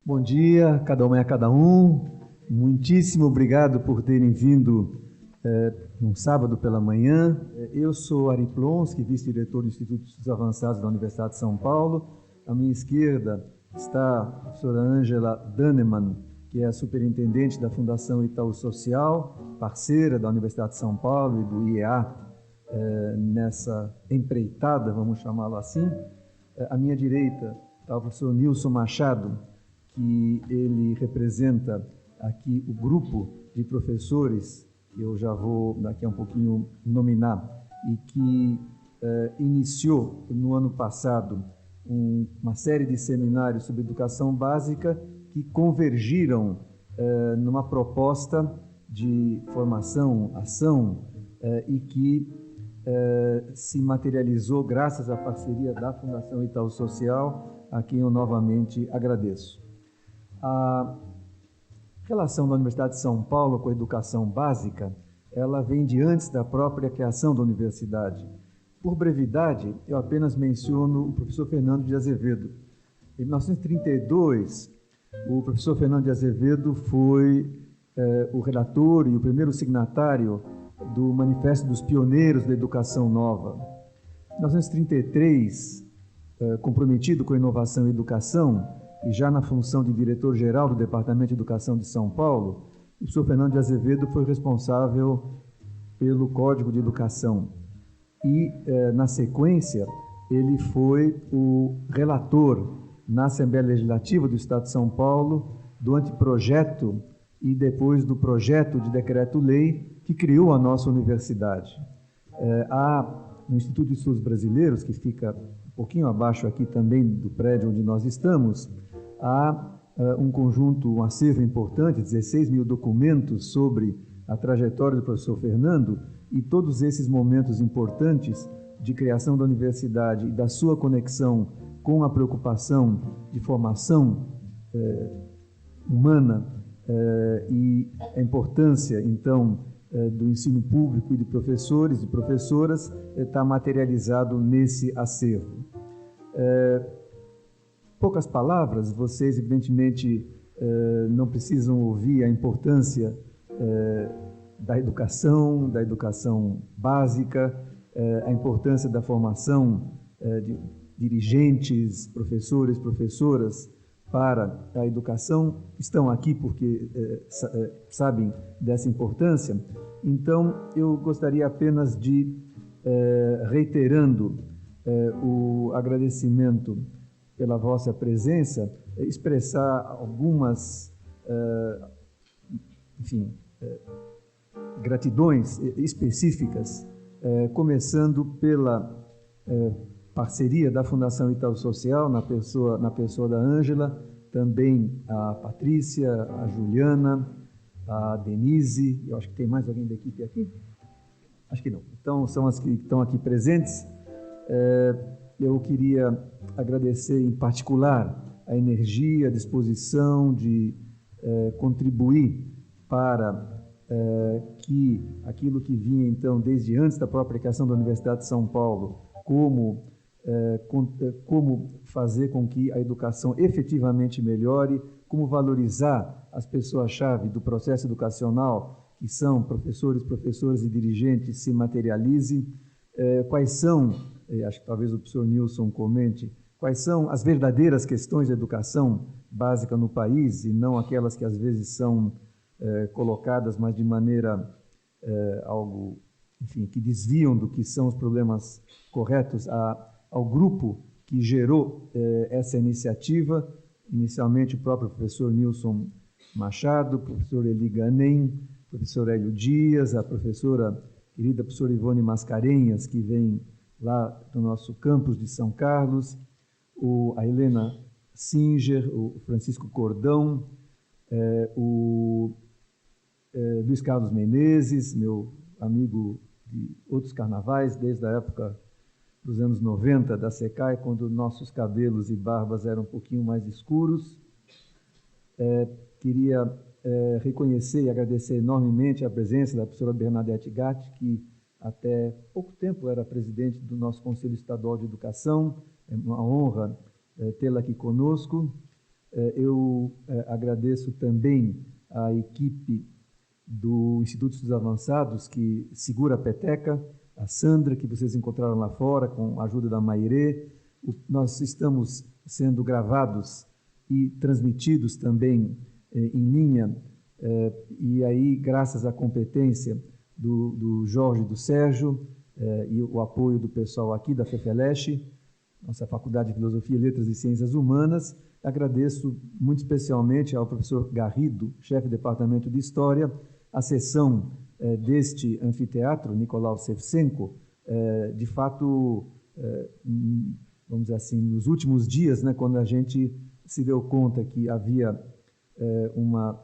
Bom dia, cada uma e a cada um. Muitíssimo obrigado por terem vindo num sábado pela manhã. Eu sou Ari Plonsky, vice-diretor do Instituto de Estudos Avançados da Universidade de São Paulo. À minha esquerda está a professora Ângela Dannemann, que é a superintendente da Fundação Itaú Social, parceira da Universidade de São Paulo e do IEA nessa empreitada, vamos chamá-lo assim. À minha direita está o professor Nilson Machado, que ele representa aqui o grupo de professores, que eu já vou daqui a um pouquinho nominar, e que iniciou no ano passado uma série de seminários sobre educação básica que convergiram numa proposta de formação, ação, e que se materializou graças à parceria da Fundação Itaú Social, a quem eu novamente agradeço. A relação da Universidade de São Paulo com a educação básica, ela vem de antes da própria criação da universidade. Por brevidade, eu apenas menciono o professor Fernando de Azevedo. Em 1932, o professor Fernando de Azevedo foi o relator e o primeiro signatário do Manifesto dos Pioneiros da Educação Nova. Em 1933, comprometido com a inovação e educação, e já na função de diretor-geral do Departamento de Educação de São Paulo, o professor Fernando de Azevedo foi responsável pelo Código de Educação. E, na sequência, ele foi o relator na Assembleia Legislativa do Estado de São Paulo do anteprojeto e depois do projeto de decreto-lei que criou a nossa universidade. No Instituto de Estudos Brasileiros, que fica um pouquinho abaixo aqui também do prédio onde nós estamos, há um conjunto, um acervo importante, 16 mil documentos sobre a trajetória do professor Fernando, e todos esses momentos importantes de criação da universidade e da sua conexão com a preocupação de formação humana e a importância, então, do ensino público e de professores e professoras está materializado nesse acervo. Poucas palavras, vocês evidentemente não precisam ouvir a importância da educação básica, a importância da formação de dirigentes, professores, professoras para a educação, estão aqui porque sabem dessa importância. Então, eu gostaria apenas de, reiterando o agradecimento pela vossa presença, expressar algumas, gratidões específicas, começando pela parceria da Fundação Itaú Social, na pessoa da Ângela, também a Patrícia, a Juliana, a Denise, eu acho que tem mais alguém da equipe aqui? Acho que não. Então, são as que estão aqui presentes. Eu queria agradecer em particular a energia, a disposição de contribuir para que aquilo que vinha, então, desde antes da própria criação da Universidade de São Paulo, como fazer com que a educação efetivamente melhore, como valorizar as pessoas-chave do processo educacional, que são professores, professoras e dirigentes, se materialize, quais são, acho que talvez o professor Nilson comente, quais são as verdadeiras questões da educação básica no país e não aquelas que às vezes são colocadas, mas de maneira algo, enfim, que desviam do que são os problemas corretos ao grupo que gerou essa iniciativa, inicialmente o próprio professor Nilson Machado, o professor Eli Ganem, o professor Hélio Dias, a professora, querida professora Ivone Mascarenhas, que vem lá do nosso campus de São Carlos, a Helena Singer, o Francisco Cordão, o Luiz Carlos Menezes, meu amigo de outros carnavais, desde a época dos anos 90 da SECAI, quando nossos cabelos e barbas eram um pouquinho mais escuros. Queria reconhecer e agradecer enormemente a presença da professora Bernadette Gatti, que até pouco tempo era presidente do nosso Conselho Estadual de Educação. É uma honra tê-la aqui conosco. Eu agradeço também a equipe do Instituto de Estudos Avançados, que segura a peteca, a Sandra, que vocês encontraram lá fora, com a ajuda da Mairê. Nós estamos sendo gravados e transmitidos também em linha, e aí, graças à competência do Jorge e do Sérgio, e o apoio do pessoal aqui da FEFELESH, nossa Faculdade de Filosofia, Letras e Ciências Humanas, agradeço muito especialmente ao professor Garrido, chefe do Departamento de História, a sessão deste anfiteatro, Nicolau Shevchenko. De fato, vamos dizer assim, nos últimos dias, né, quando a gente se deu conta que havia uma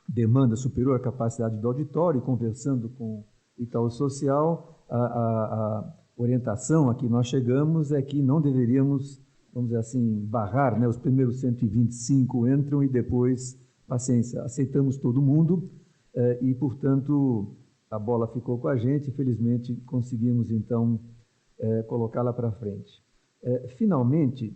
demanda superior à capacidade do auditório, e conversando com o Itaú Social, a orientação a que nós chegamos é que não deveríamos, vamos dizer assim, barrar, né, os primeiros 125 entram e depois, paciência, aceitamos todo mundo, e, portanto, a bola ficou com a gente, felizmente conseguimos, então, colocá-la para frente. Finalmente,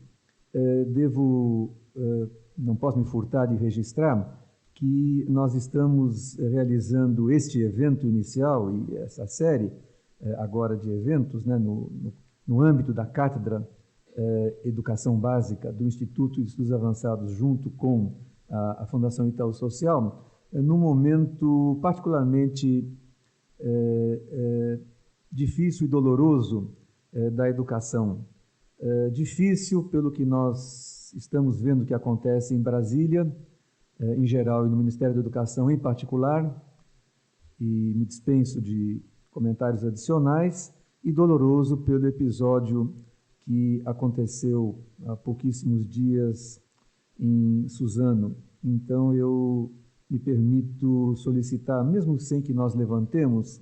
não posso me furtar de registrar que nós estamos realizando este evento inicial e essa série agora de eventos, né, no âmbito da Cátedra Educação Básica do Instituto de Estudos Avançados, junto com a Fundação Itaú Social, num momento particularmente difícil e doloroso da educação. Difícil pelo que nós estamos vendo que acontece em Brasília, em geral, e no Ministério da Educação em particular, e me dispenso de comentários adicionais, e doloroso pelo episódio que aconteceu há pouquíssimos dias em Suzano. Então, eu me permito solicitar, mesmo sem que nós levantemos,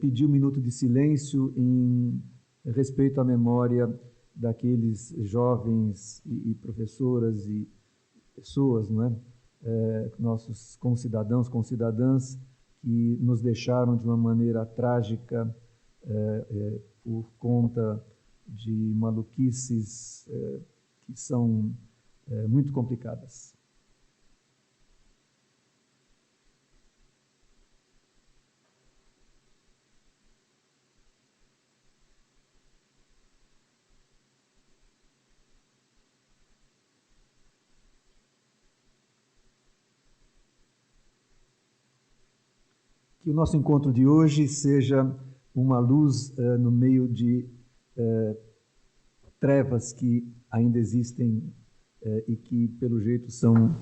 pedir um minuto de silêncio em respeito à memória daqueles jovens e professoras e pessoas, não é? Nossos concidadãos, concidadãs, que nos deixaram de uma maneira trágica por conta de maluquices que são muito complicadas. Que o nosso encontro de hoje seja uma luz no meio de trevas que ainda existem e que, pelo jeito, são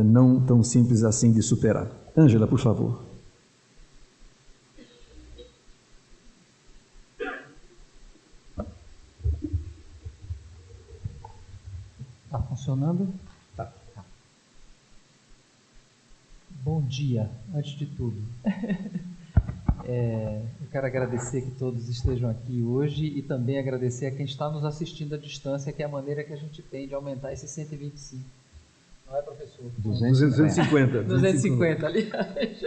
não tão simples assim de superar. Ângela, por favor. Está funcionando? Tá. Bom dia, antes de tudo. Eu quero agradecer que todos estejam aqui hoje e também agradecer a quem está nos assistindo à distância, que é a maneira que a gente tem de aumentar esse 125. Não é, professor? 250. 250, aliás.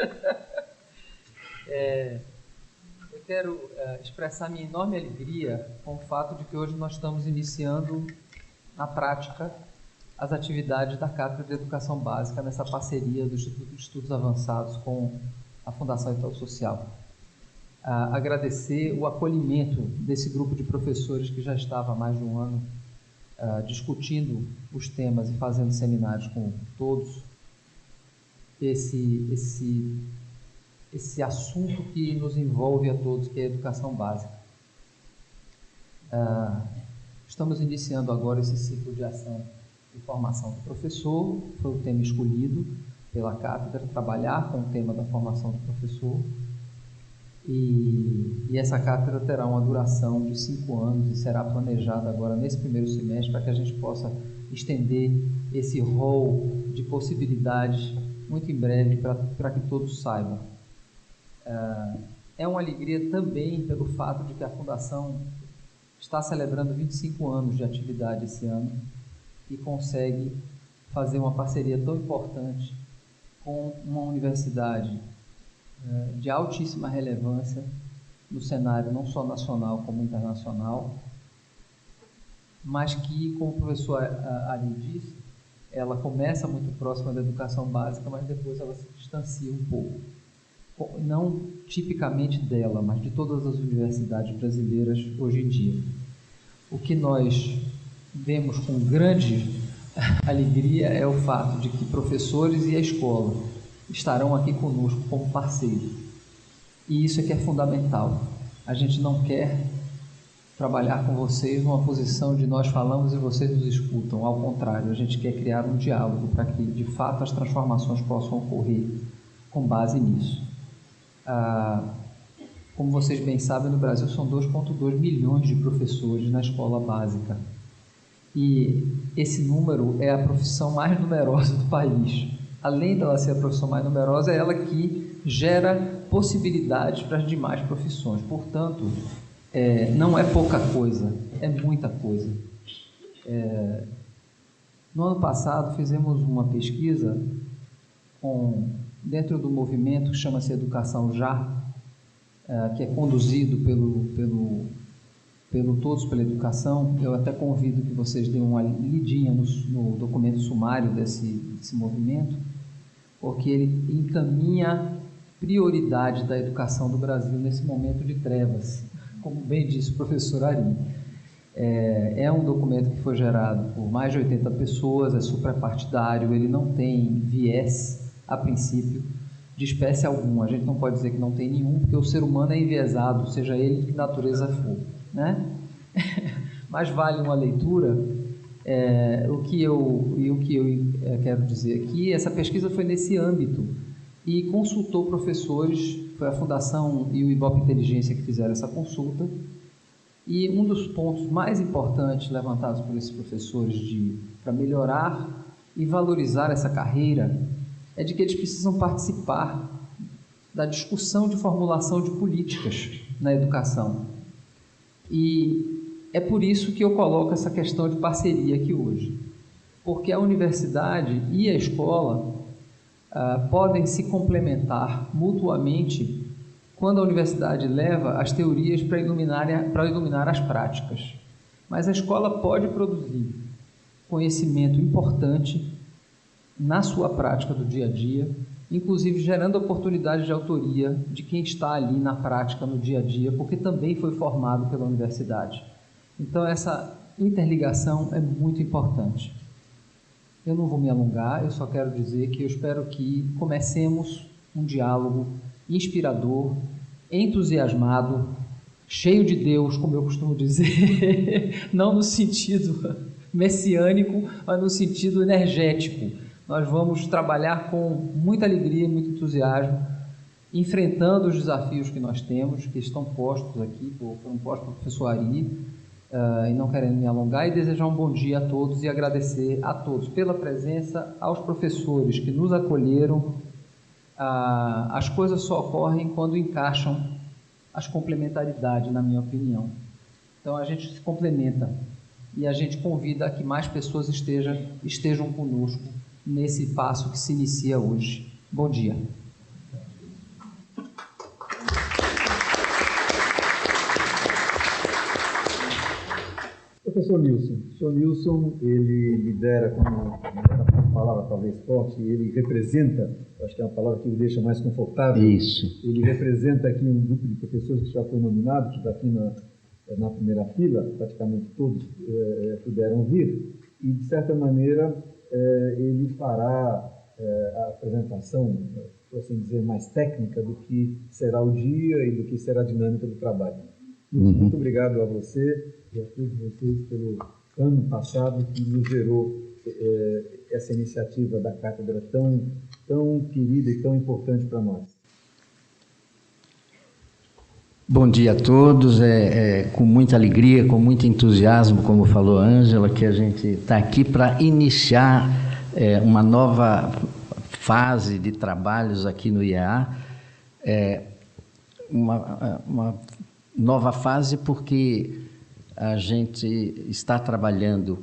Eu quero expressar minha enorme alegria com o fato de que hoje nós estamos iniciando na prática as atividades da Cátedra de Educação Básica nessa parceria do Instituto de Estudos Avançados com a Fundação Itaú Social. Agradecer o acolhimento desse grupo de professores que já estava há mais de um ano discutindo os temas e fazendo seminários com todos. Esse assunto que nos envolve a todos, que é a educação básica. Estamos iniciando agora esse ciclo de ação e formação do professor, foi o tema escolhido pela cátedra, trabalhar com o tema da formação do professor, e essa cátedra terá uma duração de 5 anos e será planejada agora nesse primeiro semestre para que a gente possa estender esse rol de possibilidades muito em breve para que todos saibam. É uma alegria também pelo fato de que a Fundação está celebrando 25 anos de atividade esse ano e consegue fazer uma parceria tão importante com uma universidade de altíssima relevância no cenário não só nacional como internacional, mas que, como o professor Ali disse, ela começa muito próxima da educação básica, mas depois ela se distancia um pouco. Não tipicamente dela, mas de todas as universidades brasileiras hoje em dia. O que nós vemos com grande alegria é o fato de que professores e a escola estarão aqui conosco como parceiros. E isso é que é fundamental. A gente não quer trabalhar com vocês numa posição de nós falamos e vocês nos escutam. Ao contrário, a gente quer criar um diálogo para que, de fato, as transformações possam ocorrer com base nisso. Como vocês bem sabem, no Brasil são 2,2 milhões de professores na escola básica. E esse número é a profissão mais numerosa do país. Além dela ser a profissão mais numerosa, é ela que gera possibilidades para as demais profissões. Portanto, não é pouca coisa, é muita coisa. No ano passado, fizemos uma pesquisa dentro do movimento que chama-se Educação Já, que é conduzido pelo Todos pela Educação. Eu até convido que vocês deem uma lidinha no documento sumário desse movimento, porque ele encaminha prioridade da educação do Brasil nesse momento de trevas, como bem disse o professor Ari. É um documento que foi gerado por mais de 80 pessoas, é suprapartidário, ele não tem viés, a princípio, de espécie alguma. A gente não pode dizer que não tem nenhum, porque o ser humano é enviesado, seja ele de que natureza for, né? Mas vale uma leitura. O que eu quero dizer aqui, essa pesquisa foi nesse âmbito e consultou professores, foi a Fundação e o Ibope Inteligência que fizeram essa consulta, e um dos pontos mais importantes levantados por esses professores para melhorar e valorizar essa carreira é de que eles precisam participar da discussão de formulação de políticas na educação. E é por isso que eu coloco essa questão de parceria aqui hoje, porque a universidade e a escola podem se complementar mutuamente quando a universidade leva as teorias para iluminar as práticas. Mas a escola pode produzir conhecimento importante na sua prática do dia a dia, inclusive gerando oportunidade de autoria de quem está ali na prática, no dia a dia, porque também foi formado pela universidade. Então, essa interligação é muito importante. Eu não vou me alongar, eu só quero dizer que eu espero que comecemos um diálogo inspirador, entusiasmado, cheio de Deus, como eu costumo dizer, não no sentido messiânico, mas no sentido energético. Nós vamos trabalhar com muita alegria e muito entusiasmo, enfrentando os desafios que nós temos, que estão postos aqui, foram postos pelo professor Ari, e não querendo me alongar, e desejar um bom dia a todos e agradecer a todos pela presença, aos professores que nos acolheram. As coisas só ocorrem quando encaixam as complementaridades, na minha opinião. Então, a gente se complementa e a gente convida a que mais pessoas estejam conosco nesse passo que se inicia hoje. Bom dia. Professor Nilson. O senhor Nilson, ele lidera, como a palavra talvez forte, ele representa, acho que é uma palavra que o deixa mais confortável. Isso. Ele representa aqui um grupo de professores que já foi nominado, que está aqui na primeira fila, praticamente todos puderam vir, e de certa maneira ele fará a apresentação, por assim dizer, mais técnica do que será o dia e do que será a dinâmica do trabalho. Muito obrigado a você e a todos vocês pelo ano passado que nos gerou essa iniciativa da cátedra tão querida e tão importante para nós. Bom dia a todos, com muita alegria, com muito entusiasmo, como falou a Ângela, que a gente está aqui para iniciar uma nova fase de trabalhos aqui no IEA, uma nova fase porque a gente está trabalhando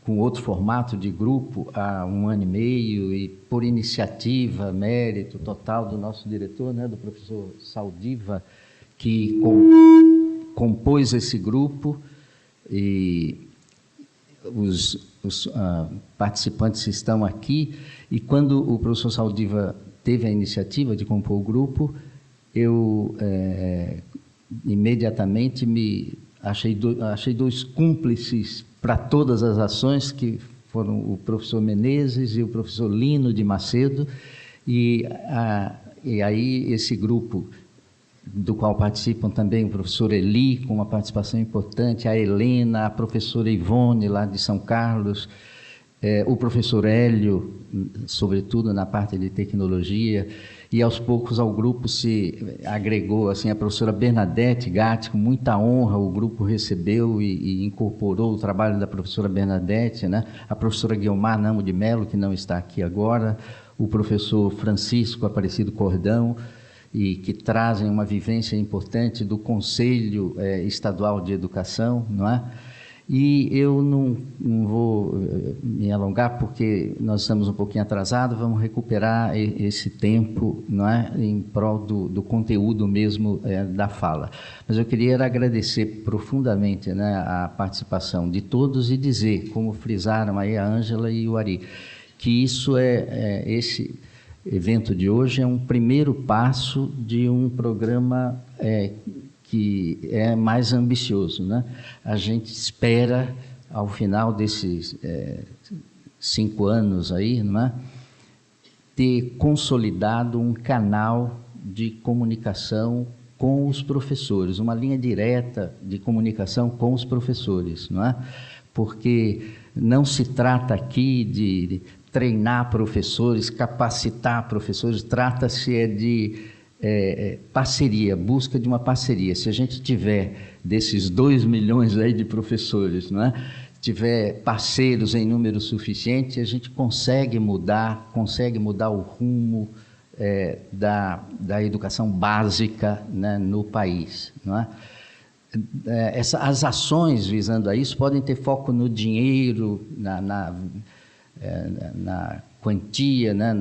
com outro formato de grupo há 1 ano e meio, e por iniciativa, mérito total do nosso diretor, né, do professor Saldiva, que compôs esse grupo, e os participantes estão aqui. E quando o professor Saldiva teve a iniciativa de compor o grupo, eu imediatamente achei 2 cúmplices para todas as ações, que foram o professor Menezes e o professor Lino de Macedo, e aí esse grupo, do qual participam também o professor Eli, com uma participação importante, a Helena, a professora Ivone, lá de São Carlos, o professor Hélio, sobretudo na parte de tecnologia, e aos poucos ao grupo se agregou assim, a professora Bernadette Gatti, com muita honra o grupo recebeu e incorporou o trabalho da professora Bernadette, né? A professora Guiomar Namo de Mello, que não está aqui agora, o professor Francisco Aparecido Cordão, e que trazem uma vivência importante do Conselho Estadual de Educação, não é? E eu não vou me alongar, porque nós estamos um pouquinho atrasados, vamos recuperar esse tempo, não é, em prol do conteúdo mesmo da fala. Mas eu queria agradecer profundamente, né, a participação de todos e dizer, como frisaram aí a Ângela e o Ari, que esse evento de hoje é um primeiro passo de um programa que é mais ambicioso, né? A gente espera, ao final desses 5 anos aí, não é, ter consolidado um canal de comunicação com os professores, uma linha direta de comunicação com os professores, não é? Porque não se trata aqui de treinar professores, capacitar professores, trata-se de parceria, busca de uma parceria. Se a gente tiver desses 2 milhões aí de professores, não é? Tiver parceiros em número suficiente, a gente consegue mudar o rumo da educação básica, né, no país, não é? As ações visando a isso podem ter foco no dinheiro, na quantia, né,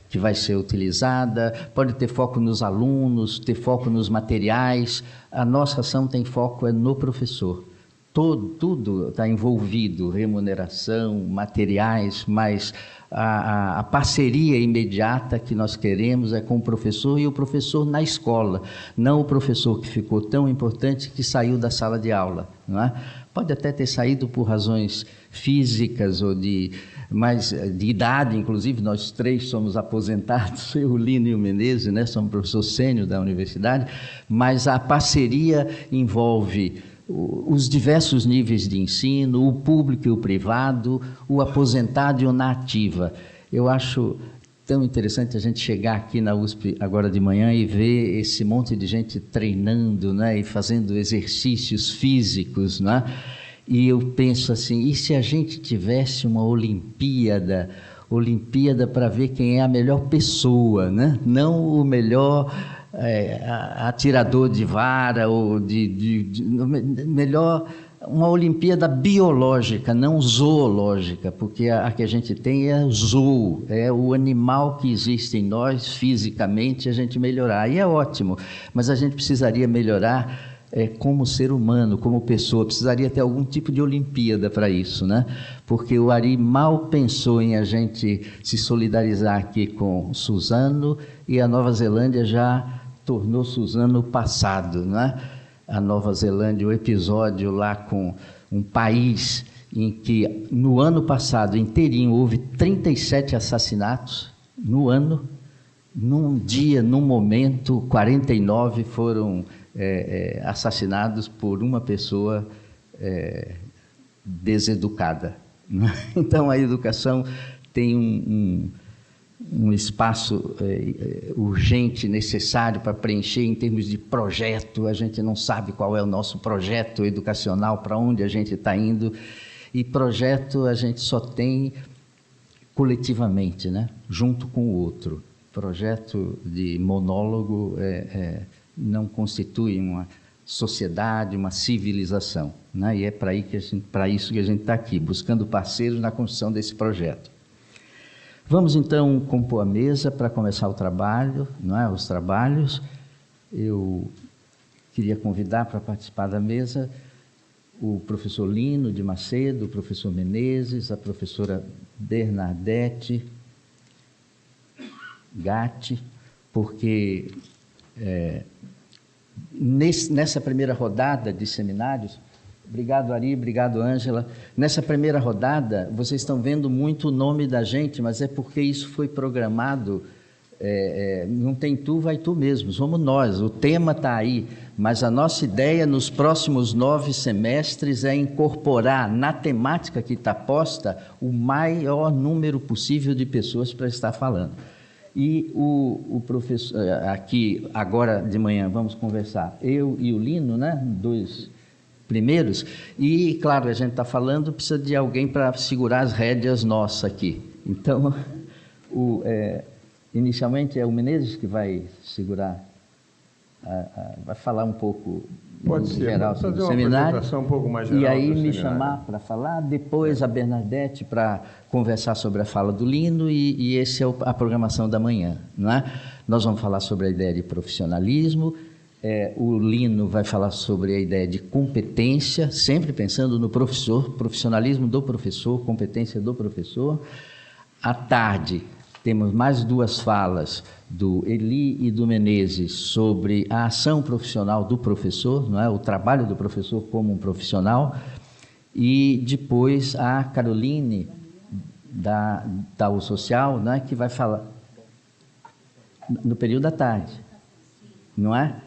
que vai ser utilizada, pode ter foco nos alunos, ter foco nos materiais. A nossa ação tem foco no professor. Tudo está envolvido, remuneração, materiais, mas a parceria imediata que nós queremos é com o professor, e o professor na escola, não o professor que ficou tão importante que saiu da sala de aula, não é? Pode até ter saído por razões físicas ou de idade, inclusive nós 3 somos aposentados, eu, o Lino e o Menezes, né? Somos professor sênior da universidade, mas a parceria envolve os diversos níveis de ensino, o público e o privado, o aposentado e o na ativa. Eu acho tão interessante a gente chegar aqui na USP agora de manhã e ver esse monte de gente treinando, né, e fazendo exercícios físicos, né? E eu penso assim, e se a gente tivesse uma Olimpíada para ver quem é a melhor pessoa, né? Não o melhor atirador de vara, ou melhor, uma Olimpíada biológica, não zoológica, porque a que a gente tem é o zoo, é o animal que existe em nós fisicamente, a gente melhorar, aí é ótimo, mas a gente precisaria melhorar como ser humano, como pessoa, precisaria ter algum tipo de Olimpíada para isso, né? Porque o Ari mal pensou em a gente se solidarizar aqui com Suzano, e a Nova Zelândia já tornou Suzano passado, né? A Nova Zelândia, o episódio lá com um país em que no ano passado inteirinho houve 37 assassinatos no ano, num dia, num momento, 49 foram assassinados por uma pessoa deseducada. Então a educação tem um espaço urgente, necessário para preencher em termos de projeto. A gente não sabe qual é o nosso projeto educacional, para onde a gente está indo, e projeto a gente só tem coletivamente, né? Junto com o outro. Projeto de monólogo não constitui uma sociedade, uma civilização, né? E é para isso que a gente está aqui, buscando parceiros na construção desse projeto. Vamos então compor a mesa para começar o trabalho, não é? Os trabalhos. Eu queria convidar para participar da mesa o professor Lino de Macedo, o professor Menezes, a professora Bernadette Gatti, porque nessa primeira rodada de seminários, obrigado Ari, obrigado Ângela, nessa primeira rodada vocês estão vendo muito o nome da gente, mas é porque isso foi programado, não tem tu, vai tu mesmo, somos nós, o tema está aí, mas a nossa ideia nos próximos 9 semestres é incorporar na temática que está posta o maior número possível de pessoas para estar falando. E o professor, aqui agora de manhã vamos conversar, eu e o Lino, né, 2 primeiros, e claro, a gente está falando, precisa de alguém para segurar as rédeas nossas aqui. Então, inicialmente é o Menezes que vai segurar, vai falar um pouco Pode ser, geral sobre o seminário, um pouco mais geral, e aí me chamar para falar, depois a Bernadette para conversar sobre a fala do Lino, e essa é a programação da manhã, não é? Nós vamos falar sobre a ideia de profissionalismo, o Lino vai falar sobre a ideia de competência, sempre pensando no professor, profissionalismo do professor, competência do professor. À tarde, temos mais 2 falas do Eli e do Menezes sobre a ação profissional do professor, não é? O trabalho do professor como um profissional, e depois a Caroline da U Social, não é? Que vai falar no período da tarde, não é?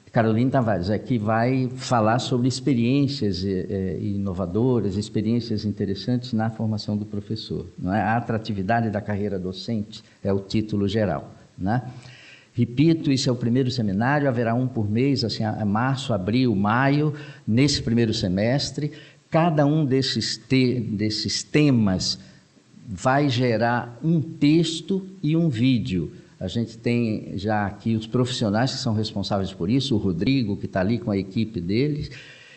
Caroline Tavares, que vai falar sobre experiências inovadoras, experiências interessantes na formação do professor, não é? A atratividade da carreira docente é o título geral, né? Repito, isso é o primeiro seminário, haverá um por mês, assim, março, abril, maio, nesse primeiro semestre. Cada um desses temas vai gerar um texto e um vídeo. A gente tem já aqui os profissionais que são responsáveis por isso, o Rodrigo, que está ali com a equipe deles,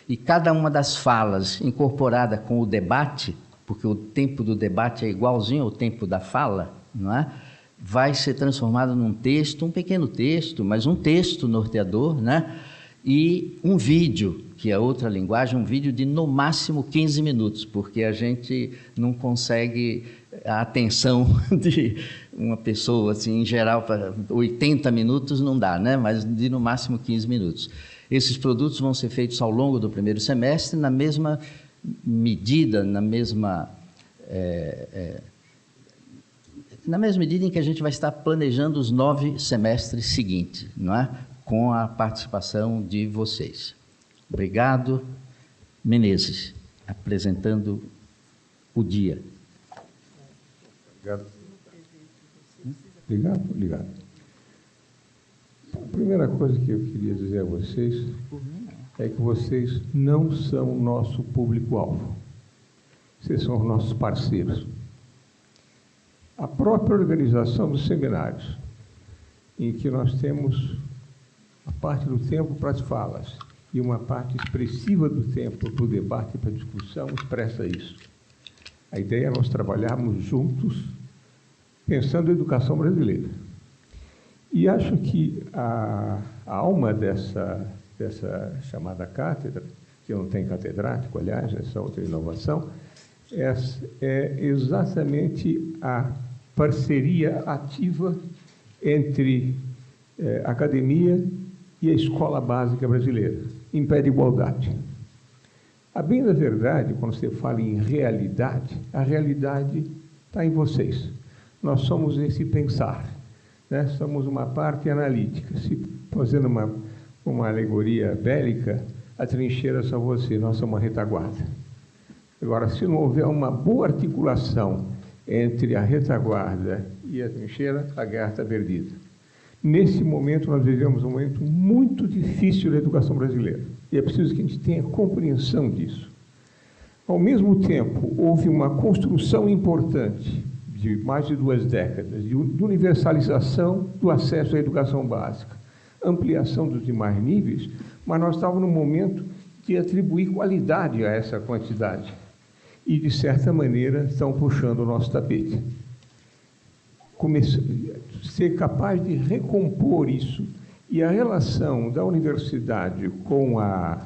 e cada uma das falas incorporada com o debate, porque o tempo do debate é igualzinho ao tempo da fala, não é? Vai ser transformado num texto, um pequeno texto, mas um texto norteador, né? E um vídeo, que é outra linguagem, um vídeo de no máximo 15 minutos, porque a gente não consegue a atenção de uma pessoa, assim, em geral, para 80 minutos não dá, né? Mas de no máximo 15 minutos. Esses produtos vão ser feitos ao longo do primeiro semestre, na mesma medida, na mesma medida em que a gente vai estar planejando os 9 semestres seguintes, não é? Com a participação de vocês. Obrigado. Menezes, apresentando o dia. Obrigado. A primeira coisa que eu queria dizer a vocês é que vocês não são o nosso público-alvo. Vocês são os nossos parceiros. A própria organização dos seminários, em que nós temos a parte do tempo para as falas e uma parte expressiva do tempo para o debate e para a discussão, expressa isso. A ideia é nós trabalharmos juntos, pensando a educação brasileira. E acho que a alma dessa chamada cátedra, que não tem catedrático, aliás, essa outra inovação, é exatamente a parceria ativa entre academia e a escola básica brasileira, em pé de igualdade. A bem da verdade, quando você fala em realidade, a realidade está em vocês. Nós somos esse pensar, né? Somos uma parte analítica. Se fazendo uma alegoria bélica, a trincheira é só você, nós somos uma retaguarda. Agora, se não houver uma boa articulação entre a retaguarda e a trincheira, a guerra está perdida. Nesse momento, nós vivemos um momento muito difícil da educação brasileira. E é preciso que a gente tenha compreensão disso. Ao mesmo tempo, houve uma construção importante de mais de 2 décadas de universalização do acesso à educação básica, ampliação dos demais níveis, mas nós estávamos num momento de atribuir qualidade a essa quantidade. E, de certa maneira, estão puxando o nosso tapete. Ser capaz de recompor isso. E a relação da universidade com a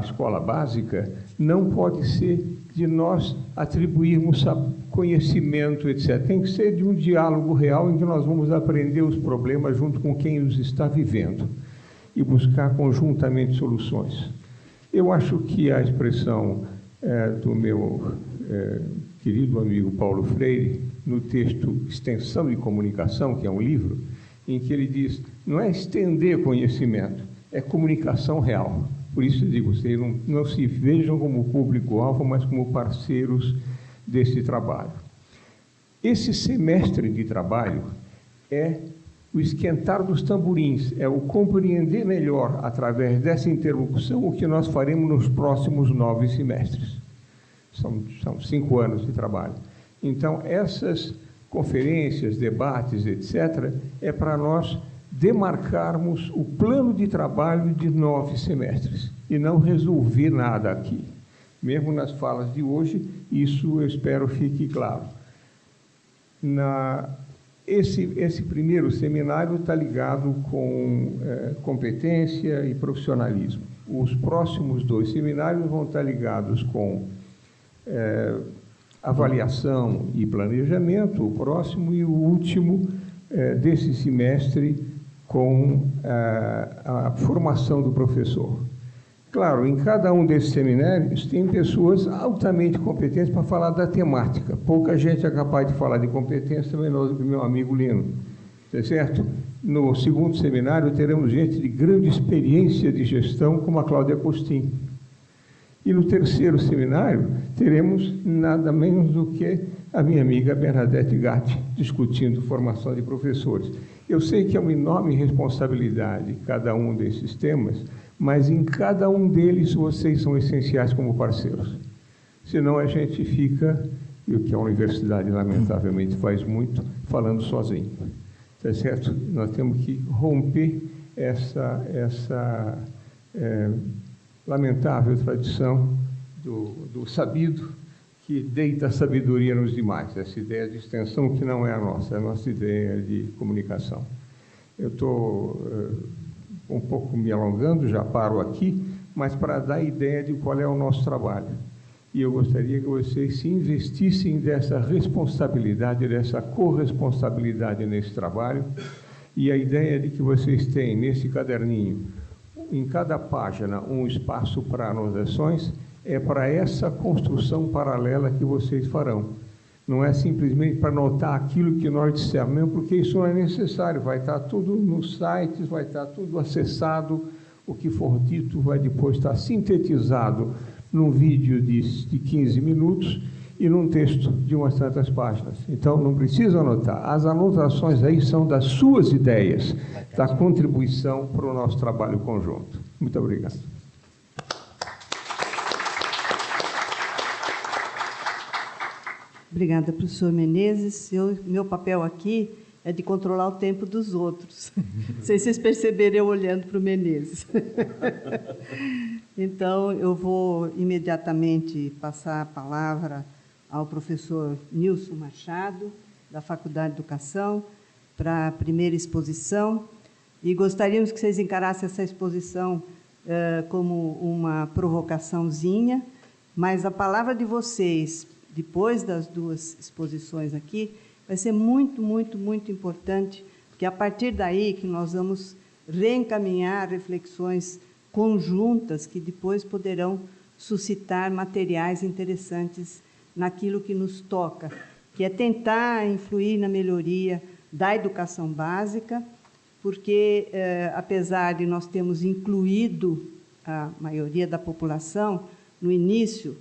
escola básica não pode ser de nós atribuirmos conhecimento, etc. Tem que ser de um diálogo real em que nós vamos aprender os problemas junto com quem os está vivendo e buscar conjuntamente soluções. Eu acho que a expressão do meu querido amigo Paulo Freire, no texto Extensão e Comunicação, que é um livro, em que ele diz, não é estender conhecimento, é comunicação real. Por isso eu digo, vocês não se vejam como público-alvo, mas como parceiros desse trabalho. Esse semestre de trabalho é o esquentar dos tamborins, é o compreender melhor, através dessa interlocução, o que nós faremos nos próximos 9 semestres. São 5 anos de trabalho. Então, essas conferências, debates, etc., é para nós demarcarmos o plano de trabalho de 9 semestres e não resolver nada aqui. Mesmo nas falas de hoje, isso eu espero fique claro. Esse primeiro seminário está ligado com competência e profissionalismo. Os próximos 2 seminários vão estar ligados com avaliação e planejamento, o próximo, e o último desse semestre com a formação do professor. Claro, em cada um desses seminários tem pessoas altamente competentes para falar da temática. Pouca gente é capaz de falar de competência menor do que meu amigo Lino, tá certo? No segundo seminário teremos gente de grande experiência de gestão, como a Cláudia Costin. E no terceiro seminário teremos nada menos do que a minha amiga Bernadette Gatti, discutindo formação de professores. Eu sei que é uma enorme responsabilidade cada um desses temas, mas em cada um deles vocês são essenciais como parceiros. Senão a gente fica, e o que a universidade lamentavelmente faz muito, falando sozinho. Tá certo? Nós temos que romper essa lamentável tradição do sabido que deita a sabedoria nos demais, essa ideia de extensão que não é a nossa ideia de comunicação. Eu estou um pouco me alongando, já paro aqui, mas para dar ideia de qual é o nosso trabalho. E eu gostaria que vocês se investissem dessa responsabilidade, dessa corresponsabilidade nesse trabalho, e a ideia de que vocês têm nesse caderninho, em cada página, um espaço para anotações, é para essa construção paralela que vocês farão. Não é simplesmente para anotar aquilo que nós dissemos, mesmo porque isso não é necessário, vai estar tudo nos sites, vai estar tudo acessado, o que for dito vai depois estar sintetizado num vídeo de 15 minutos e num texto de umas tantas páginas. Então, não precisa anotar. As anotações aí são das suas ideias, da contribuição para o nosso trabalho conjunto. Muito obrigado. Obrigada, professor Menezes. Meu papel aqui é de controlar o tempo dos outros. Não sei se vocês perceberam eu olhando para o Menezes. Então, eu vou imediatamente passar a palavra ao professor Nilson Machado, da Faculdade de Educação, para a primeira exposição. E gostaríamos que vocês encarassem essa exposição como uma provocaçãozinha, mas a palavra de vocês, depois das 2 exposições aqui, vai ser muito, muito, muito importante, porque é a partir daí que nós vamos reencaminhar reflexões conjuntas que depois poderão suscitar materiais interessantes naquilo que nos toca, que é tentar influir na melhoria da educação básica, porque, apesar de nós termos incluído a maioria da população no início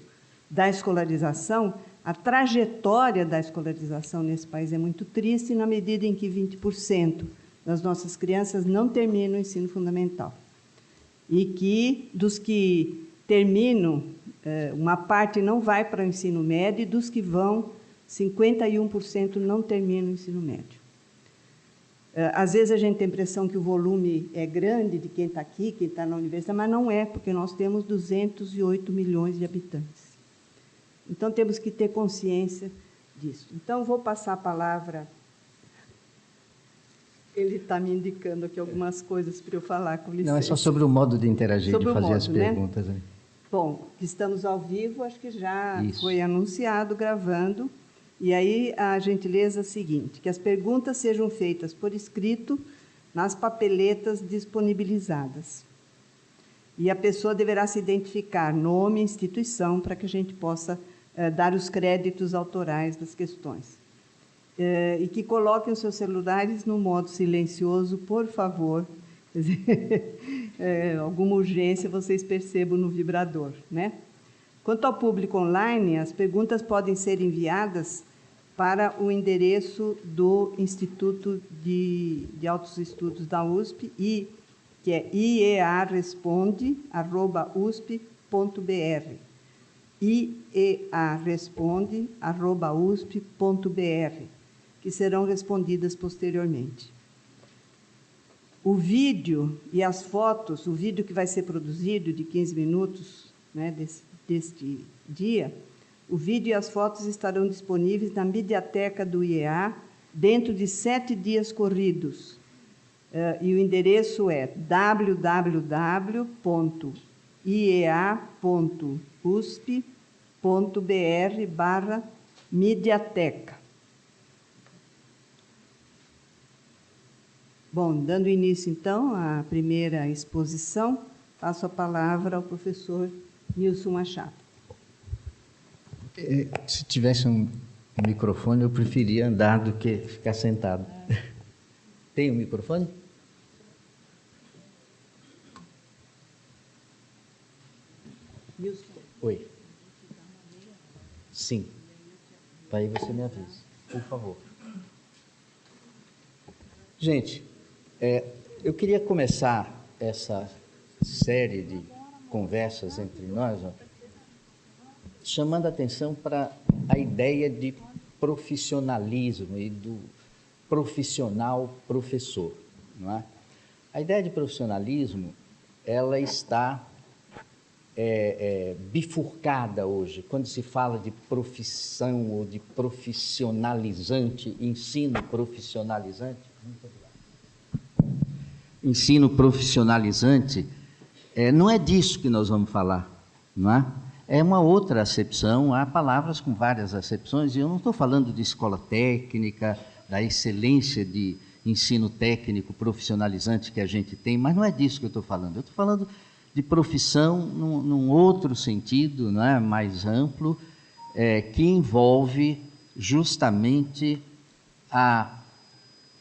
da escolarização, a trajetória da escolarização nesse país é muito triste, na medida em que 20% das nossas crianças não terminam o ensino fundamental. E que, dos que terminam, uma parte não vai para o ensino médio, e dos que vão, 51% não terminam o ensino médio. Às vezes a gente tem a impressão que o volume é grande de quem está aqui, quem está na universidade, mas não é, porque nós temos 208 milhões de habitantes. Então, temos que ter consciência disso. Então, vou passar a palavra. Ele está me indicando aqui algumas coisas para eu falar, com licença. Não, é só sobre o modo de interagir, sobre de fazer modo, as perguntas. Né? Bom, estamos ao vivo, acho que já Isso. foi anunciado, gravando. E aí, a gentileza seguinte, que as perguntas sejam feitas por escrito nas papeletas disponibilizadas. E a pessoa deverá se identificar, nome e instituição, para que a gente possa dar os créditos autorais das questões. E que coloquem os seus celulares no modo silencioso, por favor. Quer dizer, alguma urgência vocês percebam no vibrador, né? Quanto ao público online, as perguntas podem ser enviadas para o endereço do Instituto de Altos Estudos da USP, que é iearesponde@usp.br. iearesponde@usp.br, que serão respondidas posteriormente. O vídeo e as fotos, o vídeo que vai ser produzido de 15 minutos, né, deste dia, o vídeo e as fotos estarão disponíveis na mediateca do IEA dentro de 7 dias corridos. E o endereço é www.iea.usp.br/mediateca. Bom, dando início, então, à primeira exposição, passo a palavra ao professor Nilson Machado. Se tivesse um microfone, eu preferia andar do que ficar sentado. Tem um microfone? Nilson. Oi. Sim. Aí você me avisa, por favor. Gente, eu queria começar essa série de conversas entre nós, chamando a atenção para a ideia de profissionalismo e do profissional professor, não é? A ideia de profissionalismo, ela está bifurcada hoje, quando se fala de profissão ou de profissionalizante, ensino profissionalizante. Ensino profissionalizante, não é disso que nós vamos falar, não é? É uma outra acepção, há palavras com várias acepções, e eu não estou falando de escola técnica, da excelência de ensino técnico profissionalizante que a gente tem, mas não é disso que eu estou falando. Eu estou falando de profissão num outro sentido, não é? Mais amplo, que envolve justamente a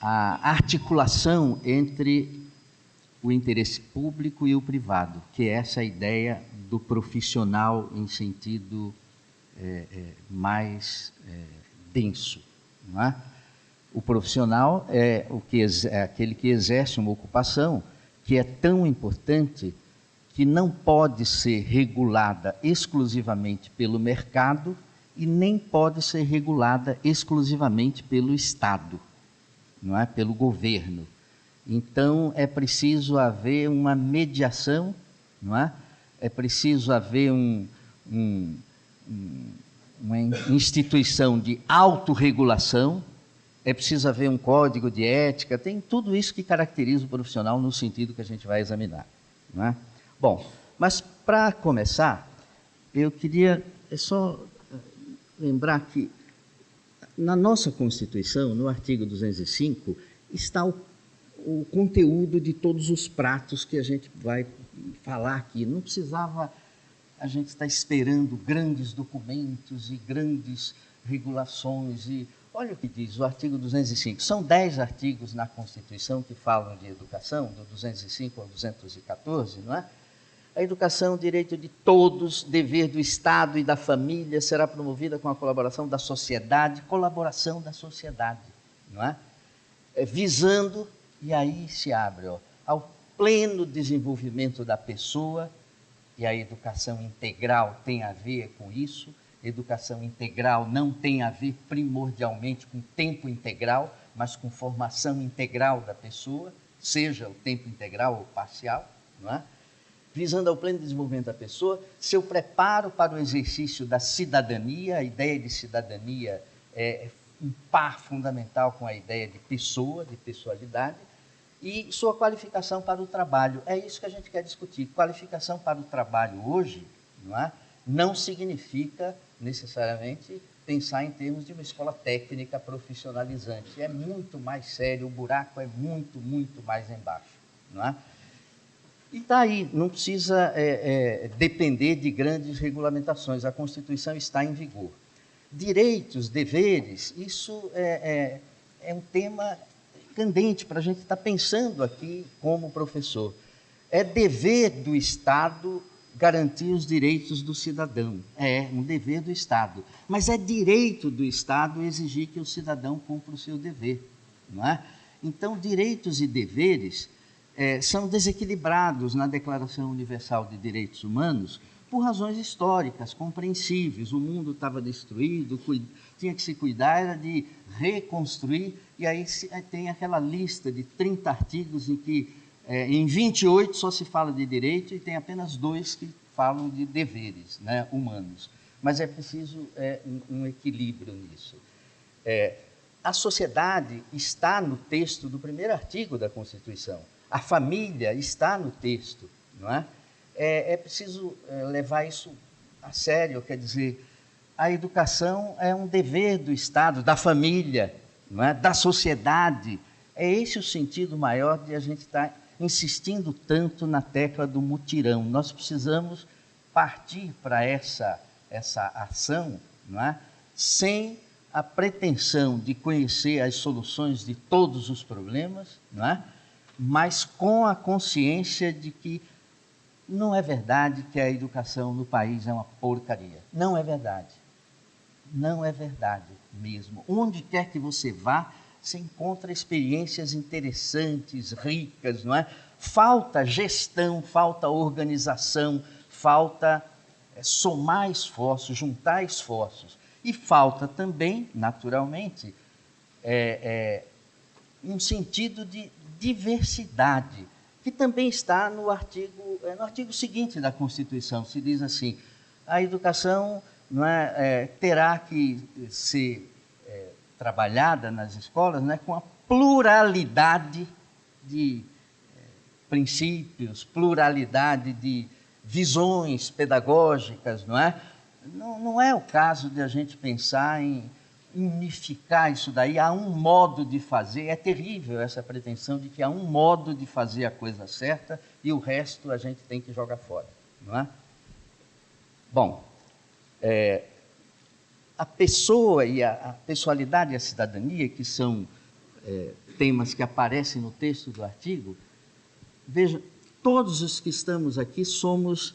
articulação entre o interesse público e o privado, que é essa ideia do profissional em sentido mais denso, não é? O profissional é aquele que exerce uma ocupação que é tão importante que não pode ser regulada exclusivamente pelo mercado e nem pode ser regulada exclusivamente pelo Estado, não é? Pelo governo. Então, é preciso haver uma mediação, não é? É preciso haver uma instituição de autorregulação, é preciso haver um código de ética, tem tudo isso que caracteriza o profissional no sentido que a gente vai examinar, não é? Bom, mas para começar, eu queria só lembrar que na nossa Constituição, no artigo 205, está o conteúdo de todos os pratos que a gente vai falar aqui. Não precisava a gente estar esperando grandes documentos e grandes regulações. E olha o que diz o artigo 205. São 10 artigos na Constituição que falam de educação, do 205 ao 214, não é? A educação, direito de todos, dever do Estado e da família, será promovida com a colaboração da sociedade, não é? Visando, e aí se abre, ao pleno desenvolvimento da pessoa, e a educação integral tem a ver com isso. Educação integral não tem a ver primordialmente com tempo integral, mas com formação integral da pessoa, seja o tempo integral ou parcial, não é? Visando ao pleno desenvolvimento da pessoa, seu preparo para o exercício da cidadania. A ideia de cidadania é um par fundamental com a ideia de pessoa, de pessoalidade, e sua qualificação para o trabalho. É isso que a gente quer discutir. Qualificação para o trabalho hoje, não é? Não significa necessariamente pensar em termos de uma escola técnica profissionalizante. É muito mais sério, o buraco é muito, muito mais embaixo, não é? E daí, não precisa depender de grandes regulamentações, a Constituição está em vigor. Direitos, deveres, isso é um tema candente para a gente estar pensando aqui como professor. É dever do Estado garantir os direitos do cidadão, é um dever do Estado, mas é direito do Estado exigir que o cidadão cumpra o seu dever, não é? Então, direitos e deveres são desequilibrados na Declaração Universal de Direitos Humanos por razões históricas, compreensíveis. O mundo estava destruído, tinha que se cuidar, era de reconstruir, e aí tem aquela lista de 30 artigos em que, em 28, só se fala de direito e tem apenas 2 que falam de deveres, né, humanos. Mas é preciso um equilíbrio nisso. A sociedade está no texto do primeiro artigo da Constituição. A família está no texto, não é? É preciso levar isso a sério, quer dizer, a educação é um dever do Estado, da família, não é? Da sociedade. É esse o sentido maior de a gente estar insistindo tanto na tecla do mutirão. Nós precisamos partir para essa ação, não é? Sem a pretensão de conhecer as soluções de todos os problemas, não é? Mas com a consciência de que não é verdade que a educação no país é uma porcaria. Não é verdade. Não é verdade mesmo. Onde quer que você vá, você encontra experiências interessantes, ricas, não é? Falta gestão, falta organização, falta somar esforços, juntar esforços. E falta também, naturalmente, um sentido de diversidade, que também está no artigo seguinte da Constituição. Se diz assim, a educação terá que ser trabalhada nas escolas, com a pluralidade de princípios, pluralidade de visões pedagógicas, não é? Não é o caso de a gente pensar em unificar isso daí, há um modo de fazer. É terrível essa pretensão de que há um modo de fazer a coisa certa e o resto a gente tem que jogar fora, não é? Bom, a pessoa e a pessoalidade e a cidadania, que são temas que aparecem no texto do artigo, veja, todos os que estamos aqui somos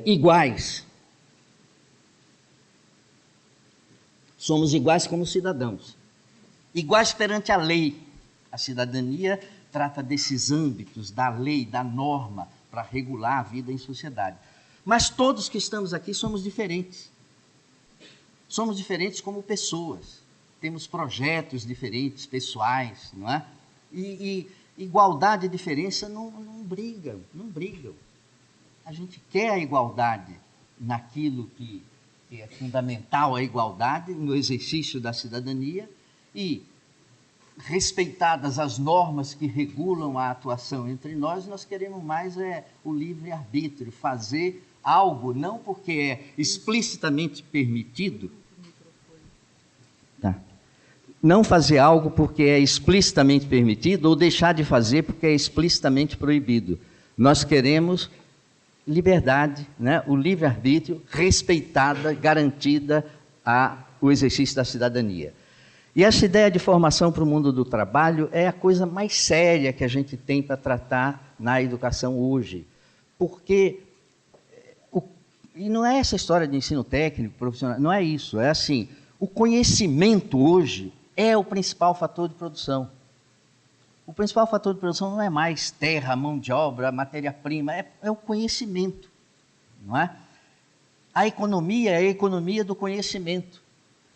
iguais. Somos iguais como cidadãos, iguais perante a lei. A cidadania trata desses âmbitos da lei, da norma, para regular a vida em sociedade. Mas todos que estamos aqui somos diferentes. Somos diferentes como pessoas. Temos projetos diferentes, pessoais, não é? E igualdade e diferença não brigam, não brigam. A gente quer a igualdade naquilo que é fundamental, a igualdade no exercício da cidadania, e respeitadas as normas que regulam a atuação entre nós queremos mais o livre-arbítrio, fazer algo, não porque é explicitamente permitido, não fazer algo porque é explicitamente permitido ou deixar de fazer porque é explicitamente proibido. Nós queremos liberdade, né? O livre-arbítrio respeitada, garantida o exercício da cidadania. E essa ideia de formação para o mundo do trabalho é a coisa mais séria que a gente tem para tratar na educação hoje. Porque, e não é essa história de ensino técnico, profissional, não é isso, é assim, o conhecimento hoje é o principal fator de produção. O principal fator de produção não é mais terra, mão de obra, matéria-prima, é o conhecimento, não é? A economia é a economia do conhecimento.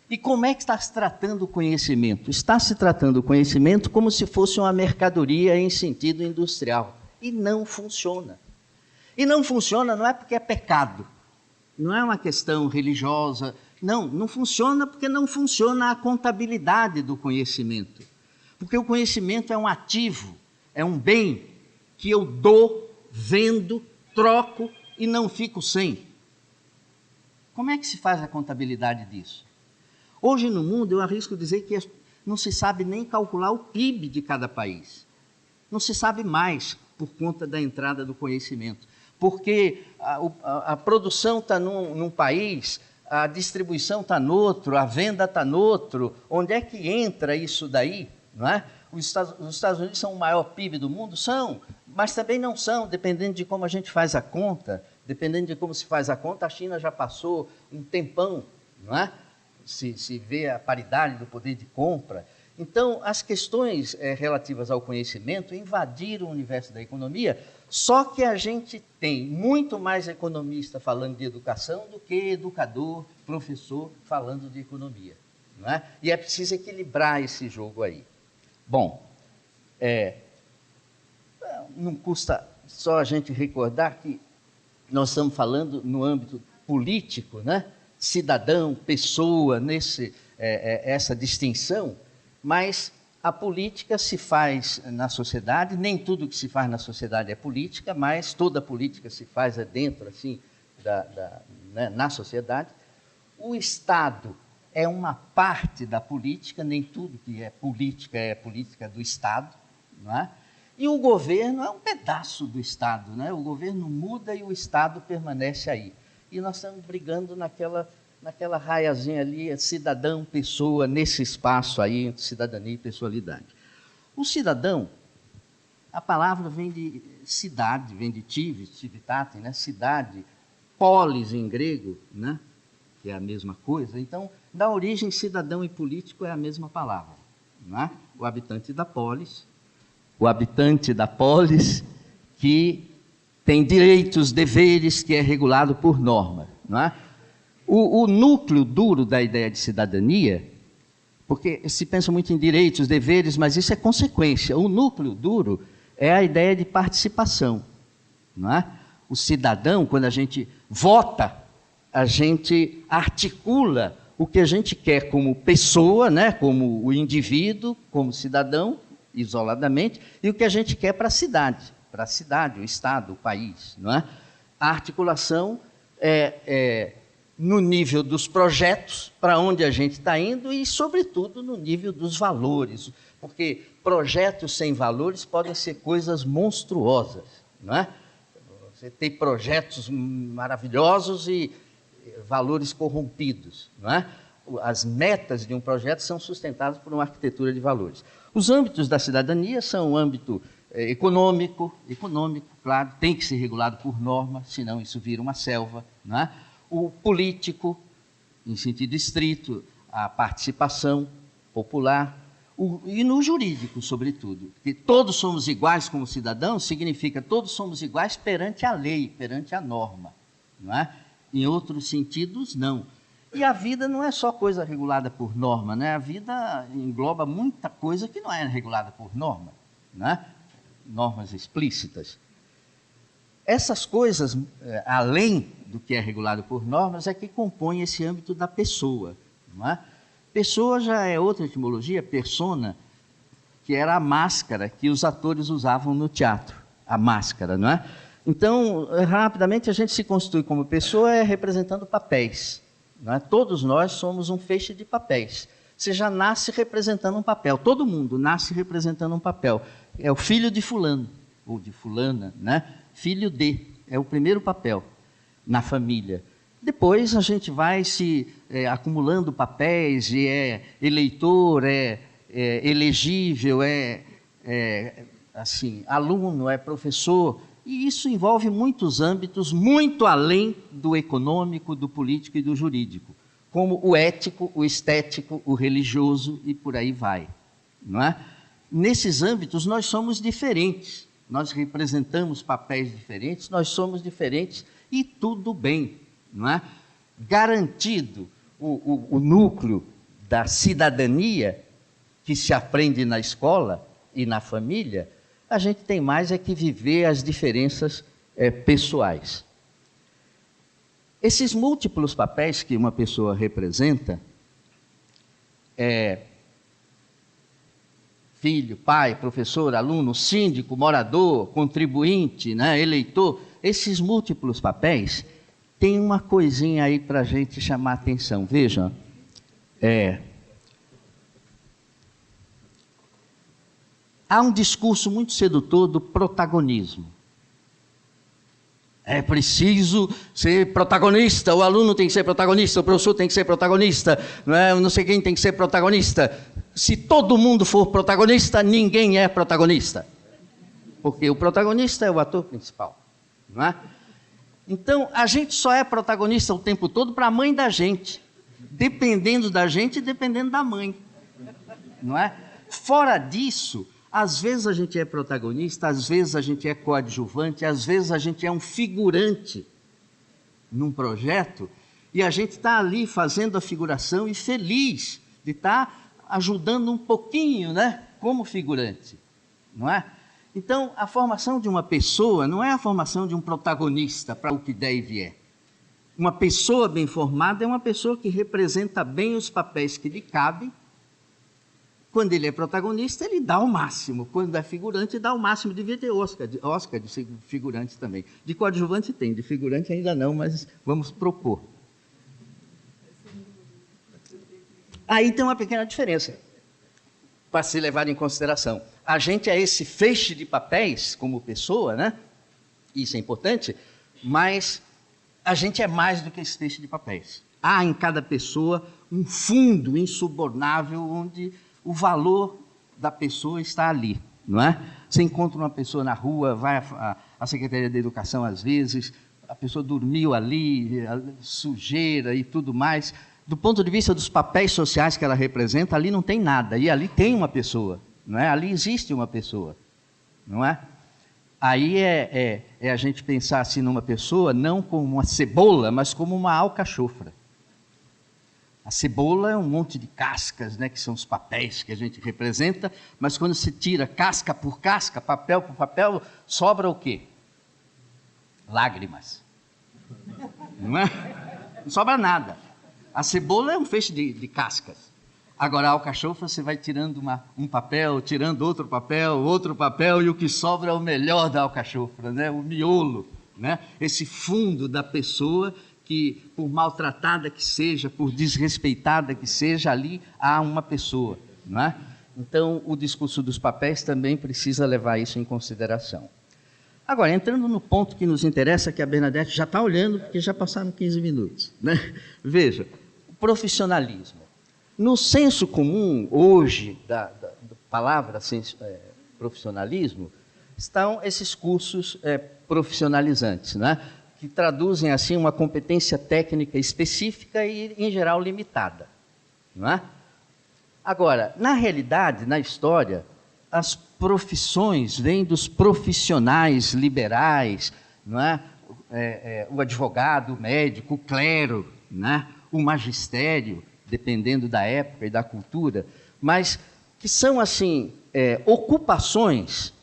E como é que está se tratando o conhecimento? Está se tratando o conhecimento como se fosse uma mercadoria em sentido industrial. E não funciona. E não funciona não é porque é pecado, não é uma questão religiosa. Não, não funciona porque não funciona a contabilidade do conhecimento. Porque o conhecimento é um ativo, é um bem que eu dou, vendo, troco e não fico sem. Como é que se faz a contabilidade disso? Hoje no mundo eu arrisco dizer que não se sabe nem calcular o PIB de cada país. Não se sabe mais por conta da entrada do conhecimento. Porque a produção está num país, a distribuição está no outro, a venda está no outro. Onde é que entra isso daí? Não é? Os Estados Unidos são o maior PIB do mundo? São, mas também não são, dependendo de como a gente faz a conta. Dependendo de como se faz a conta, a China já passou um tempão, não é? Se vê a paridade do poder de compra. Então, as questões relativas ao conhecimento invadiram o universo da economia, só que a gente tem muito mais economista falando de educação do que educador, professor falando de economia. Não é? E é preciso equilibrar esse jogo aí. Bom, não custa só a gente recordar que nós estamos falando no âmbito político, né? Cidadão, pessoa, essa distinção, mas a política se faz na sociedade, nem tudo que se faz na sociedade é política, mas toda política se faz dentro, assim, né, na sociedade. O Estado é uma parte da política, nem tudo que é política do Estado, não é? E o governo é um pedaço do Estado, né? O governo muda e o Estado permanece aí. E nós estamos brigando naquela raiazinha ali, cidadão, pessoa, nesse espaço aí, entre cidadania e pessoalidade. O cidadão, a palavra vem de cidade, vem de civitate, né? Cidade, polis em grego, né? Que é a mesma coisa. Então, da origem, cidadão e político é a mesma palavra, não é? O habitante da polis que tem direitos, deveres, que é regulado por norma. Não é? O núcleo duro da ideia de cidadania, porque se pensa muito em direitos, deveres, mas isso é consequência. O núcleo duro é a ideia de participação. Não é? O cidadão, quando a gente vota, a gente articula o que a gente quer como pessoa, né? Como o indivíduo, como cidadão, isoladamente, e o que a gente quer para a cidade, o Estado, o país. Não é? A articulação é no nível dos projetos, para onde a gente está indo, e, sobretudo, no nível dos valores, porque projetos sem valores podem ser coisas monstruosas. Não é? Você tem projetos maravilhosos e valores corrompidos. Não é? As metas de um projeto são sustentadas por uma arquitetura de valores. Os âmbitos da cidadania são o âmbito econômico, claro, tem que ser regulado por norma, senão isso vira uma selva. Não é? O político, em sentido estrito, a participação popular, e no jurídico, sobretudo. Porque todos somos iguais como cidadãos, significa todos somos iguais perante a lei, perante a norma. Não é? Em outros sentidos, não. E a vida não é só coisa regulada por norma, né? A vida engloba muita coisa que não é regulada por norma, né? Normas explícitas. Essas coisas, além do que é regulado por normas, é que compõem esse âmbito da pessoa. Não é? Pessoa já é outra etimologia, persona, que era a máscara que os atores usavam no teatro, a máscara, não é? Então, rapidamente, a gente se constitui como pessoa representando papéis. Não é? Todos nós somos um feixe de papéis. Você já nasce representando um papel. Todo mundo nasce representando um papel. É o filho de fulano, ou de fulana, né? Filho de, é o primeiro papel na família. Depois a gente vai se acumulando papéis, e é eleitor, elegível, assim, aluno, é professor. E isso envolve muitos âmbitos, muito além do econômico, do político e do jurídico, como o ético, o estético, o religioso e por aí vai. Não é? Nesses âmbitos nós somos diferentes, nós representamos papéis diferentes, nós somos diferentes e tudo bem. Não é? Garantido o núcleo da cidadania que se aprende na escola e na família, a gente tem mais é que viver as diferenças pessoais. Esses múltiplos papéis que uma pessoa representa, filho, pai, professor, aluno, síndico, morador, contribuinte, né, eleitor, esses múltiplos papéis têm uma coisinha aí para a gente chamar a atenção. Vejam, há um discurso muito sedutor do protagonismo. É preciso ser protagonista, o aluno tem que ser protagonista, o professor tem que ser protagonista, não sei quem tem que ser protagonista. Se todo mundo for protagonista, ninguém é protagonista. Porque o protagonista é o ator principal, não é? Então, a gente só é protagonista o tempo todo para a mãe da gente, dependendo da gente e dependendo da mãe, não é? Fora disso, às vezes a gente é protagonista, às vezes a gente é coadjuvante, às vezes a gente é um figurante num projeto e a gente está ali fazendo a figuração e feliz de estar ajudando um pouquinho, né, como figurante, não é? Então, a formação de uma pessoa não é a formação de um protagonista para o que der e vier. Uma pessoa bem formada é uma pessoa que representa bem os papéis que lhe cabem. Quando ele é protagonista, ele dá o máximo. Quando é figurante, dá o máximo. Devia ter Oscar de figurante também. De coadjuvante tem, de figurante ainda não, mas vamos propor. Aí tem uma pequena diferença para se levar em consideração. A gente é esse feixe de papéis como pessoa, né? Isso é importante, mas a gente é mais do que esse feixe de papéis. Há em cada pessoa um fundo insubornável onde o valor da pessoa está ali, não é? Você encontra uma pessoa na rua, vai à Secretaria da Educação às vezes, a pessoa dormiu ali, sujeira e tudo mais. Do ponto de vista dos papéis sociais que ela representa, ali não tem nada, e ali tem uma pessoa, não é? Ali existe uma pessoa, não é? Aí é a gente pensar assim numa pessoa, não como uma cebola, mas como uma alcachofra. A cebola é um monte de cascas, né, que são os papéis que a gente representa, mas quando se tira casca por casca, papel por papel, sobra o quê? Lágrimas. Não é? Não sobra nada. A cebola é um feixe de cascas. Agora, a alcachofra, você vai tirando um papel, tirando outro papel, e o que sobra é o melhor da alcachofra, né? O miolo, né? Esse fundo da pessoa que, por maltratada que seja, por desrespeitada que seja, ali há uma pessoa, não é? Então, o discurso dos papéis também precisa levar isso em consideração. Agora, entrando no ponto que nos interessa, que a Bernadette já está olhando, porque já passaram 15 minutos, né? Veja, o profissionalismo. No senso comum, hoje, da palavra profissionalismo, estão esses cursos profissionalizantes, né? Que traduzem assim uma competência técnica específica e, em geral, limitada, não é? Agora, na realidade, na história, as profissões vêm dos profissionais liberais, não é? O advogado, o médico, o clero, né? O magistério, dependendo da época e da cultura, mas que são assim ocupações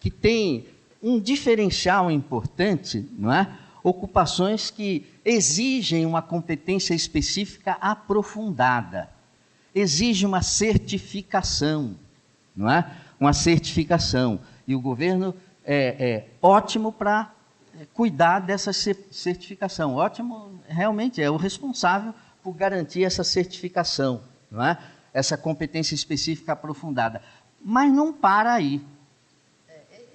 que têm um diferencial importante, não é? Ocupações que exigem uma competência específica aprofundada, exige uma certificação, não é? Uma certificação. E o governo é ótimo para cuidar dessa certificação. Ótimo, realmente, é o responsável por garantir essa certificação, não é? Essa competência específica aprofundada. Mas não para aí.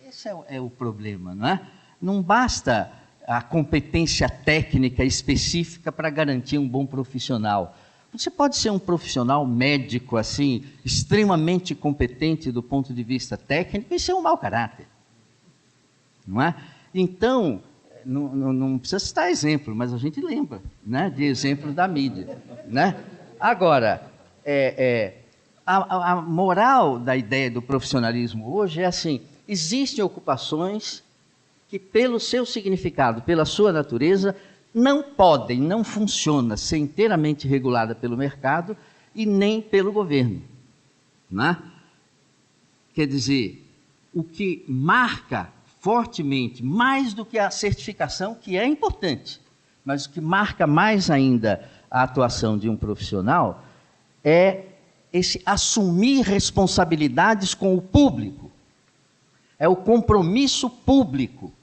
Esse é o problema, não é? Não basta a competência técnica específica para garantir um bom profissional. Você pode ser um profissional médico, assim, extremamente competente do ponto de vista técnico e ser um mau caráter, não é? Então, não precisa citar exemplo, mas a gente lembra, né, de exemplo da mídia, né? Agora, a moral da ideia do profissionalismo hoje é assim: existem ocupações que, pelo seu significado, pela sua natureza, não podem, não funciona ser inteiramente regulada pelo mercado, e nem pelo governo, não é? Quer dizer, o que marca fortemente, mais do que a certificação, que é importante, mas o que marca mais ainda a atuação de um profissional é esse assumir responsabilidades com o público, é o compromisso público.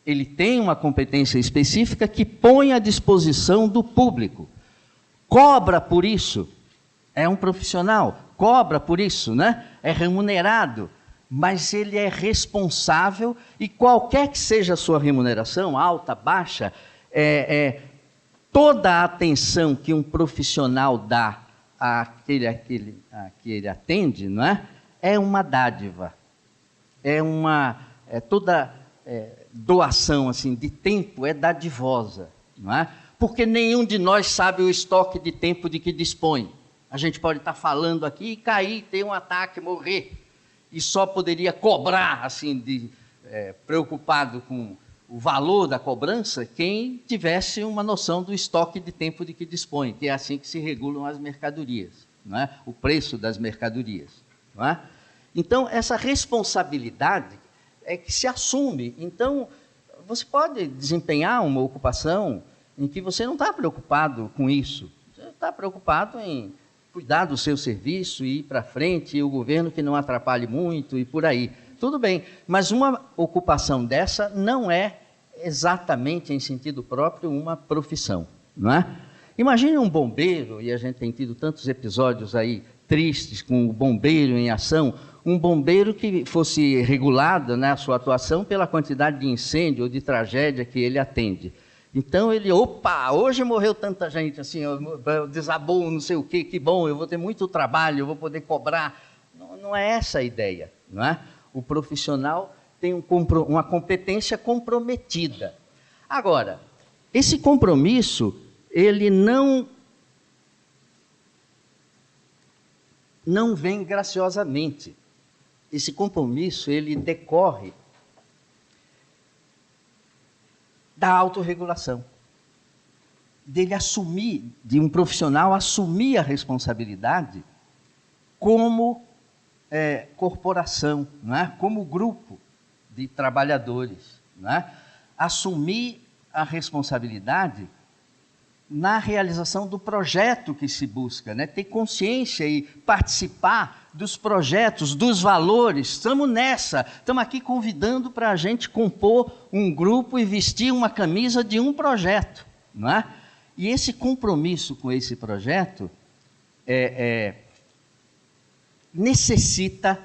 Ele tem uma competência específica que põe à disposição do público. Cobra por isso, é um profissional, cobra por isso, né? É remunerado, mas ele é responsável e qualquer que seja a sua remuneração, alta, baixa, toda a atenção que um profissional dá àquele a que ele atende, não é? É uma dádiva, toda doação assim, de tempo é dadivosa, não é? Porque nenhum de nós sabe o estoque de tempo de que dispõe. A gente pode estar falando aqui e cair, ter um ataque, morrer, e só poderia cobrar, assim, preocupado com o valor da cobrança, quem tivesse uma noção do estoque de tempo de que dispõe, que é assim que se regulam as mercadorias, não é? O preço das mercadorias, não é? Então, essa responsabilidade é que se assume. Então, você pode desempenhar uma ocupação em que você não está preocupado com isso. Você está preocupado em cuidar do seu serviço e ir para frente, e o governo que não atrapalhe muito e por aí. Tudo bem, mas uma ocupação dessa não é exatamente, em sentido próprio, uma profissão, não é? Imagine um bombeiro, e a gente tem tido tantos episódios aí tristes com o bombeiro em ação, um bombeiro que fosse regulado, né, a sua atuação pela quantidade de incêndio ou de tragédia que ele atende. Então ele, opa, hoje morreu tanta gente, assim, desabou não sei o quê, que bom, eu vou ter muito trabalho, eu vou poder cobrar. Não é essa a ideia, não é? O profissional tem uma competência comprometida. Agora, esse compromisso, ele não vem graciosamente. Esse compromisso, ele decorre da autorregulação, de um profissional assumir a responsabilidade como corporação, não é? Como grupo de trabalhadores, não é? Assumir a responsabilidade na realização do projeto que se busca, né? Ter consciência e participar dos projetos, dos valores. Estamos nessa, estamos aqui convidando para a gente compor um grupo e vestir uma camisa de um projeto, não é? E esse compromisso com esse projeto necessita,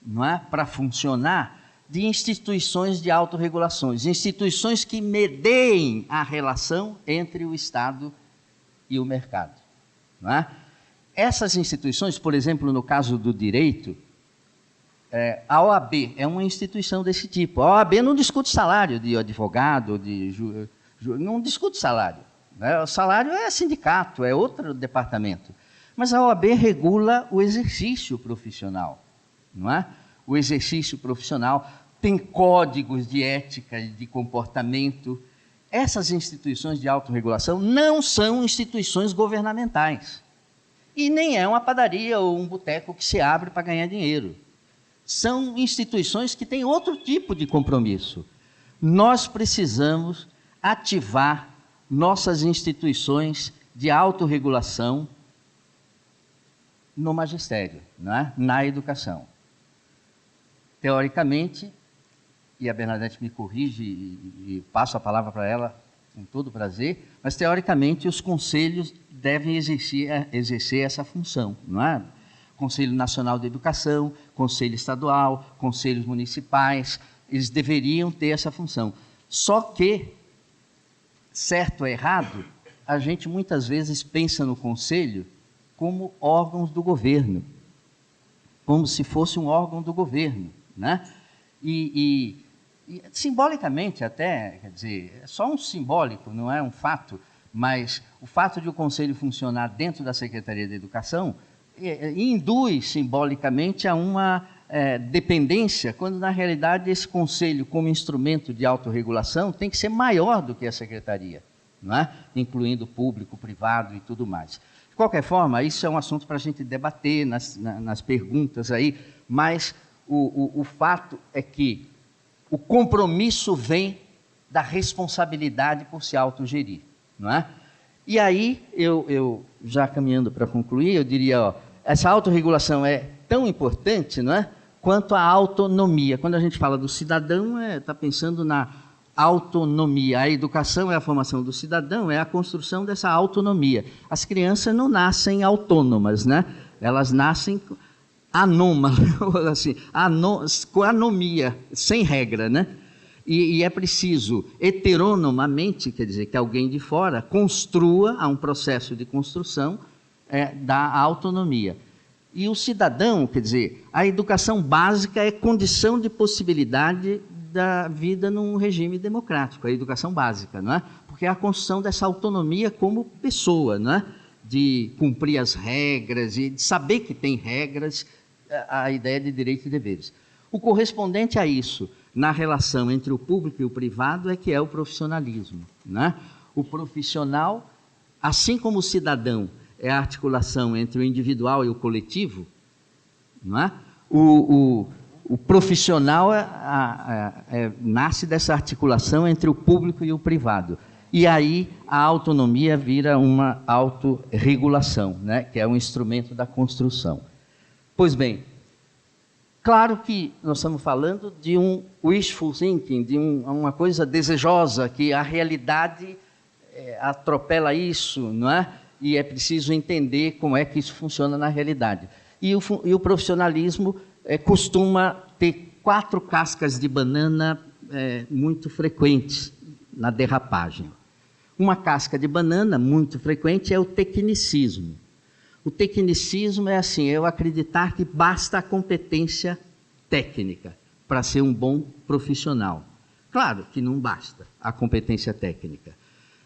não é, para funcionar, de instituições de autorregulações, instituições que medeiem a relação entre o Estado e o mercado, não é? Essas instituições, por exemplo, no caso do direito, a OAB é uma instituição desse tipo. A OAB não discute salário de advogado, não discute salário, né? O salário é sindicato, é outro departamento. Mas a OAB regula o exercício profissional, não é? O exercício profissional tem códigos de ética e de comportamento. Essas instituições de autorregulação não são instituições governamentais. E nem é uma padaria ou um boteco que se abre para ganhar dinheiro. São instituições que têm outro tipo de compromisso. Nós precisamos ativar nossas instituições de autorregulação no magistério, não é? Na educação. Teoricamente, e a Bernadette me corrige e passo a palavra para ela com todo prazer, mas teoricamente os conselhos devem exercer essa função, não é? Conselho Nacional de Educação, Conselho Estadual, Conselhos Municipais, eles deveriam ter essa função. Só que, certo ou errado, a gente muitas vezes pensa no Conselho como órgãos do governo, como se fosse um órgão do governo, né? E simbolicamente até, quer dizer, é só um simbólico, não é um fato, mas o fato de o Conselho funcionar dentro da Secretaria de Educação induz simbolicamente a uma dependência, quando na realidade esse Conselho, como instrumento de autorregulação, tem que ser maior do que a Secretaria, não é? Incluindo público, privado e tudo mais. De qualquer forma, isso é um assunto para a gente debater nas perguntas aí, mas o fato é que o compromisso vem da responsabilidade por se autogerir, não é? E aí, eu já caminhando para concluir, eu diria, ó, essa autorregulação é tão importante, não é, quanto a autonomia. Quando a gente fala do cidadão, está pensando na autonomia. A educação é a formação do cidadão, é a construção dessa autonomia. As crianças não nascem autônomas, né? Elas nascem anômalas, assim, com anomia, sem regra, né? E é preciso, heteronomamente, quer dizer, que alguém de fora construa, há um processo de construção da autonomia. E o cidadão, quer dizer, a educação básica é condição de possibilidade da vida num regime democrático, a educação básica, não é? Porque é a construção dessa autonomia como pessoa, não é? De cumprir as regras e de saber que tem regras, a ideia de direitos e deveres. O correspondente a isso, na relação entre o público e o privado, é que é o profissionalismo, né? O profissional, assim como o cidadão é a articulação entre o individual e o coletivo, não é? O profissional nasce dessa articulação entre o público e o privado. E aí a autonomia vira uma autorregulação, né? Que é um instrumento da construção. Pois bem, claro que nós estamos falando de um wishful thinking, de uma coisa desejosa, que a realidade atropela isso, não é? E é preciso entender como é que isso funciona na realidade. E o profissionalismo costuma ter 4 cascas de banana muito frequentes na derrapagem. Uma casca de banana muito frequente é o tecnicismo. O tecnicismo é assim, eu acreditar que basta a competência técnica para ser um bom profissional. Claro que não basta a competência técnica,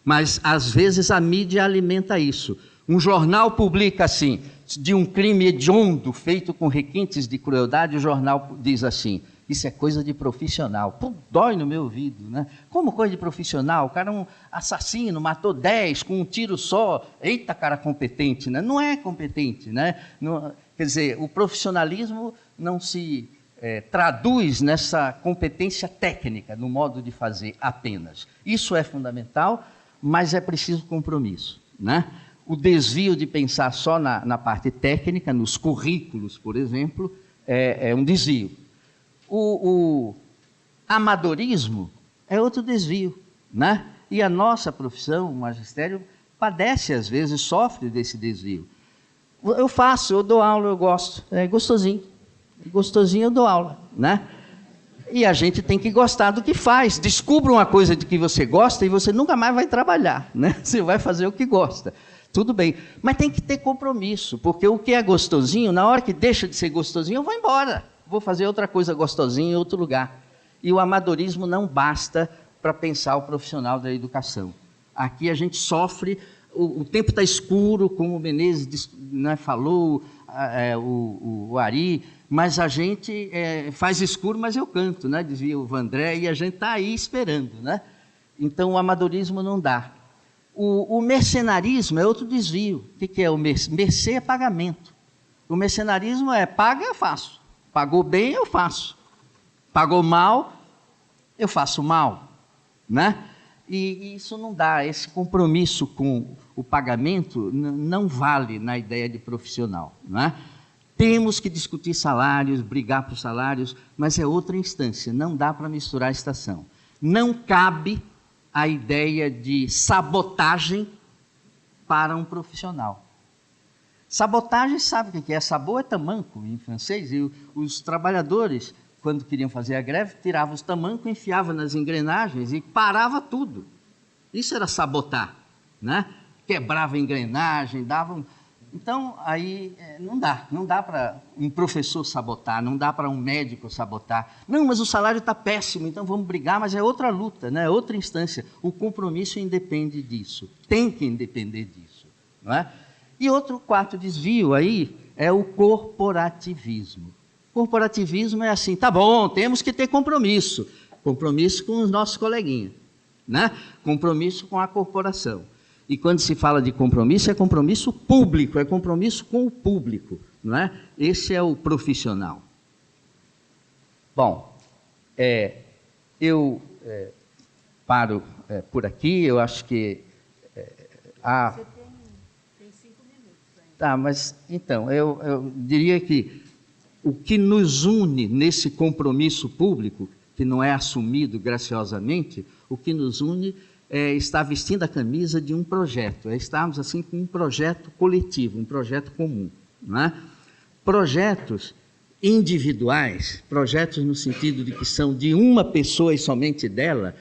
mas às vezes a mídia alimenta isso. Um jornal publica assim, de um crime hediondo feito com requintes de crueldade, o jornal diz assim, isso é coisa de profissional. Pô, dói no meu ouvido, né? Como coisa de profissional? O cara é um assassino, matou 10 com um tiro só. Eita, cara competente, né? Não é competente, né? Não, quer dizer, o profissionalismo não se traduz nessa competência técnica, no modo de fazer apenas. Isso é fundamental, mas é preciso compromisso, né? O desvio de pensar só na parte técnica, nos currículos, por exemplo, é um desvio. O amadorismo é outro desvio, né? E a nossa profissão, o magistério, padece às vezes, sofre desse desvio. Eu dou aula, eu gosto, é gostosinho eu dou aula, né? E a gente tem que gostar do que faz. Descubra uma coisa de que você gosta e você nunca mais vai trabalhar, né? Você vai fazer o que gosta. Tudo bem, mas tem que ter compromisso, porque o que é gostosinho, na hora que deixa de ser gostosinho, eu vou embora. Vou fazer outra coisa gostosinha em outro lugar. E o amadorismo não basta para pensar o profissional da educação. Aqui a gente sofre, o tempo está escuro, como o Menezes falou, o Ari, mas a gente faz escuro, mas eu canto, né? Dizia o Vandré, e a gente está aí esperando, né? Então o amadorismo não dá. O mercenarismo é outro desvio. O que é o mercê? É pagamento. O mercenarismo é paga, eu faço. Pagou bem, eu faço. Pagou mal, eu faço mal, né? E isso não dá, esse compromisso com o pagamento não vale na ideia de profissional, né? Temos que discutir salários, brigar por salários, mas é outra instância, não dá para misturar a estação. Não cabe a ideia de sabotagem para um profissional. Sabotagem, sabe o que é? Sabot é tamanco, em francês, e os trabalhadores, quando queriam fazer a greve, tiravam os tamancos, enfiavam nas engrenagens e parava tudo. Isso era sabotar, né? Quebrava a engrenagem, davam... Então, aí não dá para um professor sabotar, não dá para um médico sabotar. Não, mas o salário está péssimo, então vamos brigar, mas é outra luta, né? É outra instância. O compromisso independe disso, tem que depender disso, não é? E outro quarto desvio aí é o corporativismo. Corporativismo é assim, tá bom, temos que ter compromisso com os nossos coleguinhas, né? Compromisso com a corporação. E quando se fala de compromisso, é compromisso público, é compromisso com o público, não é? Esse é o profissional. Bom, eu paro por aqui, eu acho que Você tem 5 minutos ainda. Tá, mas então, eu diria que o que nos une nesse compromisso público, que não é assumido graciosamente, o que nos une é estar vestindo a camisa de um projeto, é estarmos assim com um projeto coletivo, um projeto comum, não é? Projetos individuais, projetos no sentido de que são de uma pessoa e somente dela,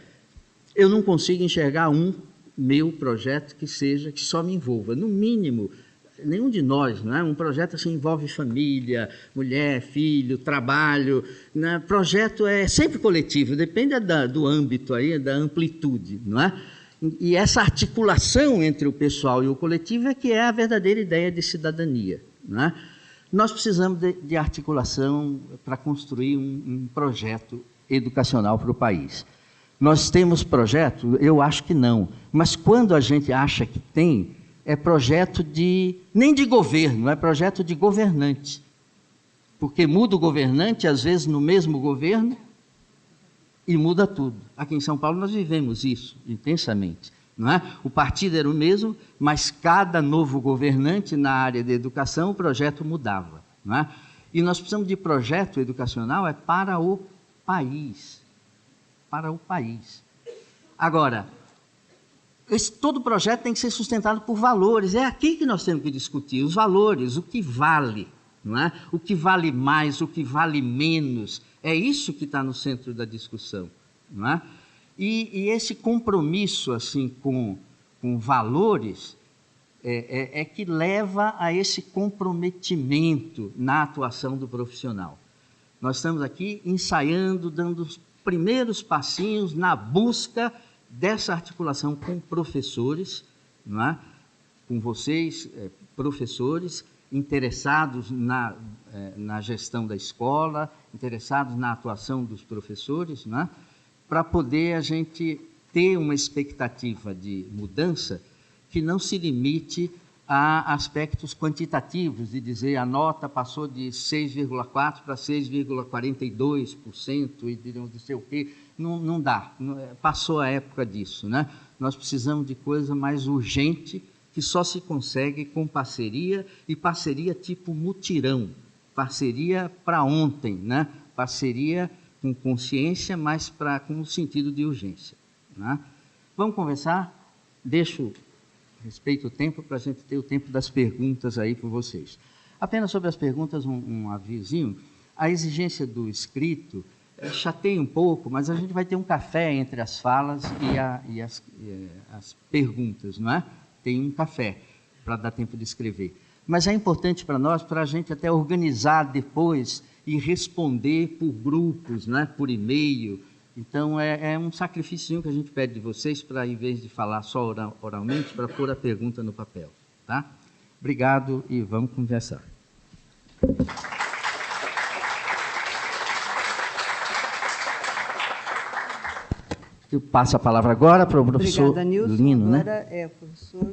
eu não consigo enxergar um meu projeto que só me envolva. No mínimo, nenhum de nós, não é? Um projeto assim envolve família, mulher, filho, trabalho, né? Projeto é sempre coletivo, depende do âmbito aí, da amplitude, não é? E essa articulação entre o pessoal e o coletivo é que é a verdadeira ideia de cidadania, não é? Nós precisamos de articulação para construir um projeto educacional para o país. Nós temos projeto? Eu acho que não. Mas quando a gente acha que tem, é projeto nem de governo, é projeto de governante. Porque muda o governante, às vezes no mesmo governo, e muda tudo. Aqui em São Paulo nós vivemos isso intensamente. Não é? O partido era o mesmo, mas cada novo governante na área de educação, o projeto mudava. Não é? E nós precisamos de projeto educacional para o país. Para o país. Agora, todo projeto tem que ser sustentado por valores. É aqui que nós temos que discutir os valores, o que vale, não é? O que vale mais, o que vale menos. É isso que está no centro da discussão, não é? E esse compromisso assim com valores é que leva a esse comprometimento na atuação do profissional. Nós estamos aqui ensaiando, dando os primeiros passinhos na busca dessa articulação com professores, não é? Com vocês, professores, interessados na gestão da escola, interessados na atuação dos professores, não é? Para poder a gente ter uma expectativa de mudança que não se limite a aspectos quantitativos, de dizer a nota passou de 6,4% para 6,42% e de não sei o quê. Não dá, passou a época disso, né? Nós precisamos de coisa mais urgente, que só se consegue com parceria, e parceria tipo mutirão, parceria para ontem, né? Parceria com consciência, mas com um sentido de urgência, né? Vamos conversar? Respeito o tempo para a gente ter o tempo das perguntas aí por vocês. Apenas sobre as perguntas, um avisinho. A exigência do escrito chateia um pouco, mas a gente vai ter um café entre as falas e as perguntas, não é? Tem um café para dar tempo de escrever. Mas é importante para nós, para a gente até organizar depois e responder por grupos, não é? Por e-mail. Então, é um sacrifício que a gente pede de vocês para, em vez de falar só oralmente, para pôr a pergunta no papel. Tá? Obrigado e vamos conversar. Eu passo a palavra agora para o professor Obrigada, Nilson. Lino, né? Agora é o professor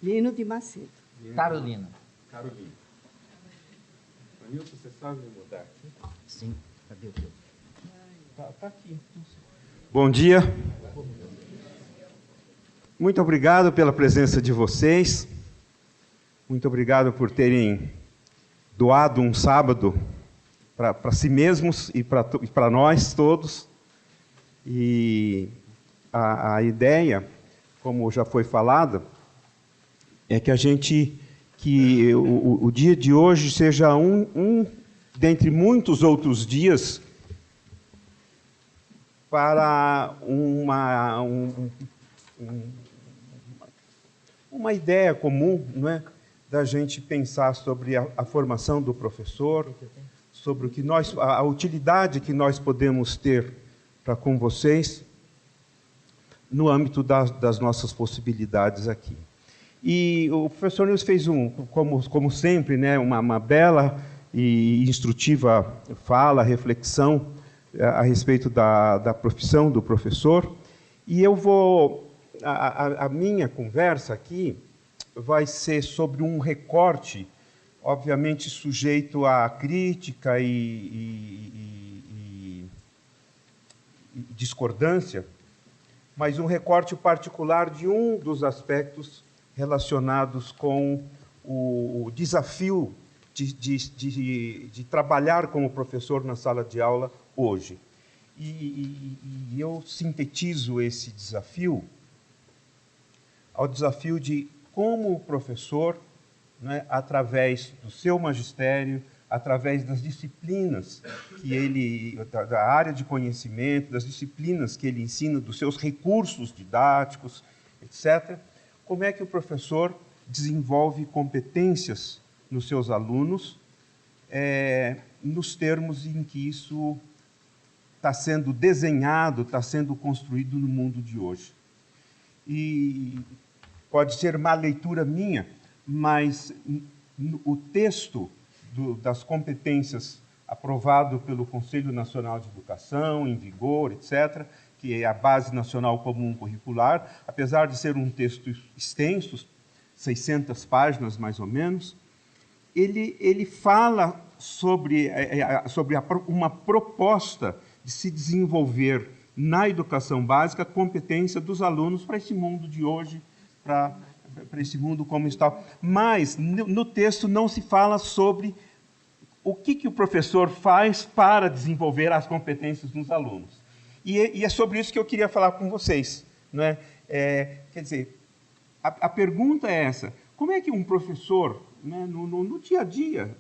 Lino de Macedo. Carolina. Nilson, você sabe me mudar aqui? Sim, cadê o teu? Está aqui. Bom dia. Muito obrigado pela presença de vocês. Muito obrigado por terem doado um sábado para si mesmos e para nós todos. E a ideia, como já foi falada, é que o dia de hoje seja um dentre muitos outros dias para uma ideia comum, não é? Da gente pensar sobre a formação do professor, sobre a utilidade que nós podemos ter para com vocês no âmbito das nossas possibilidades aqui. E o professor Nilson fez, como sempre, né, uma bela e instrutiva fala, reflexão a respeito da profissão do professor, e eu vou a minha conversa aqui vai ser sobre um recorte, obviamente sujeito à crítica e discordância, mas um recorte particular de um dos aspectos relacionados com o desafio de trabalhar como professor na sala de aula hoje. E eu sintetizo esse desafio ao desafio de como o professor, né, através do seu magistério, através das disciplinas que ele, da área de conhecimento, das disciplinas que ele ensina, dos seus recursos didáticos, etc., como é que o professor desenvolve competências nos seus alunos, nos termos em que isso está sendo desenhado, está sendo construído no mundo de hoje. E pode ser má leitura minha, mas o texto das competências aprovado pelo Conselho Nacional de Educação, em vigor, etc., que é a Base Nacional Comum Curricular, apesar de ser um texto extenso, 600 páginas mais ou menos, ele fala sobre uma proposta de se desenvolver na educação básica a competência dos alunos para esse mundo de hoje, para esse mundo como está. Mas no texto não se fala sobre o que o professor faz para desenvolver as competências nos alunos. E é sobre isso que eu queria falar com vocês. Não é? Quer dizer, a pergunta é essa: como é que um professor, né, no dia a dia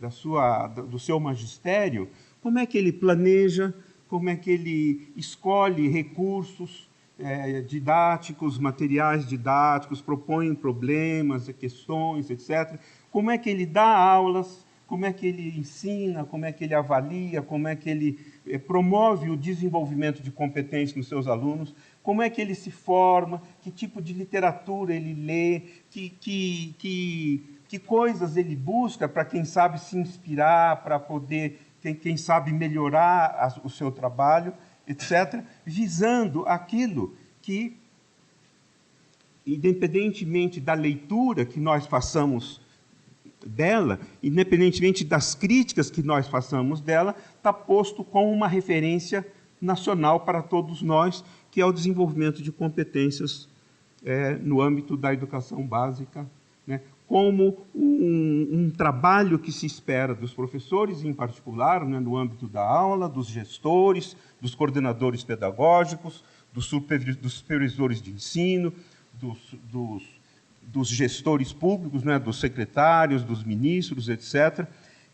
do seu magistério, como é que ele planeja, como é que ele escolhe recursos didáticos, materiais didáticos, propõe problemas, questões, etc. Como é que ele dá aulas, como é que ele ensina, como é que ele avalia, como é que ele promove o desenvolvimento de competências nos seus alunos, como é que ele se forma, que tipo de literatura ele lê, que coisas ele busca para, quem sabe, se inspirar, para poder, quem sabe, melhorar o seu trabalho, etc., visando aquilo que, independentemente da leitura que nós façamos dela, independentemente das críticas que nós façamos dela, está posto como uma referência nacional para todos nós, que é o desenvolvimento de competências no âmbito da educação básica, né, como um trabalho que se espera dos professores, em particular, né, no âmbito da aula, dos gestores, dos coordenadores pedagógicos, dos supervisores de ensino, dos gestores públicos, né, dos secretários, dos ministros, etc.,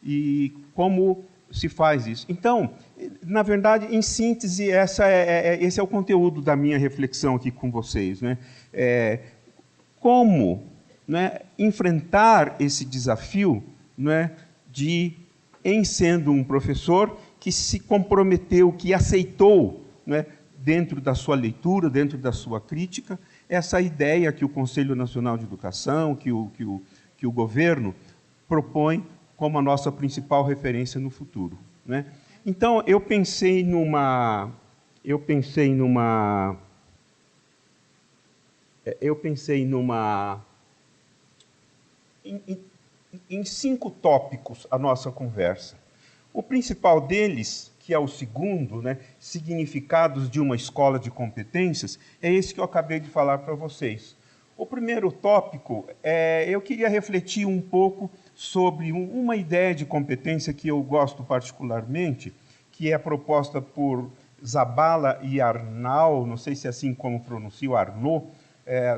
e como se faz isso. Então, na verdade, em síntese, esse é o conteúdo da minha reflexão aqui com vocês, né? Como, né, enfrentar esse desafio, né, em sendo um professor que se comprometeu, que aceitou, né, dentro da sua leitura, dentro da sua crítica, essa ideia que o Conselho Nacional de Educação, que o governo propõe como a nossa principal referência no futuro, né? Então, eu pensei em 5 tópicos a nossa conversa. O principal deles, que é o segundo, né, significados de uma escola de competências, é esse que eu acabei de falar para vocês. O primeiro tópico, eu queria refletir um pouco sobre uma ideia de competência que eu gosto particularmente, que é proposta por Zabala e Arnaud, não sei se é assim como pronuncio, Arnaud,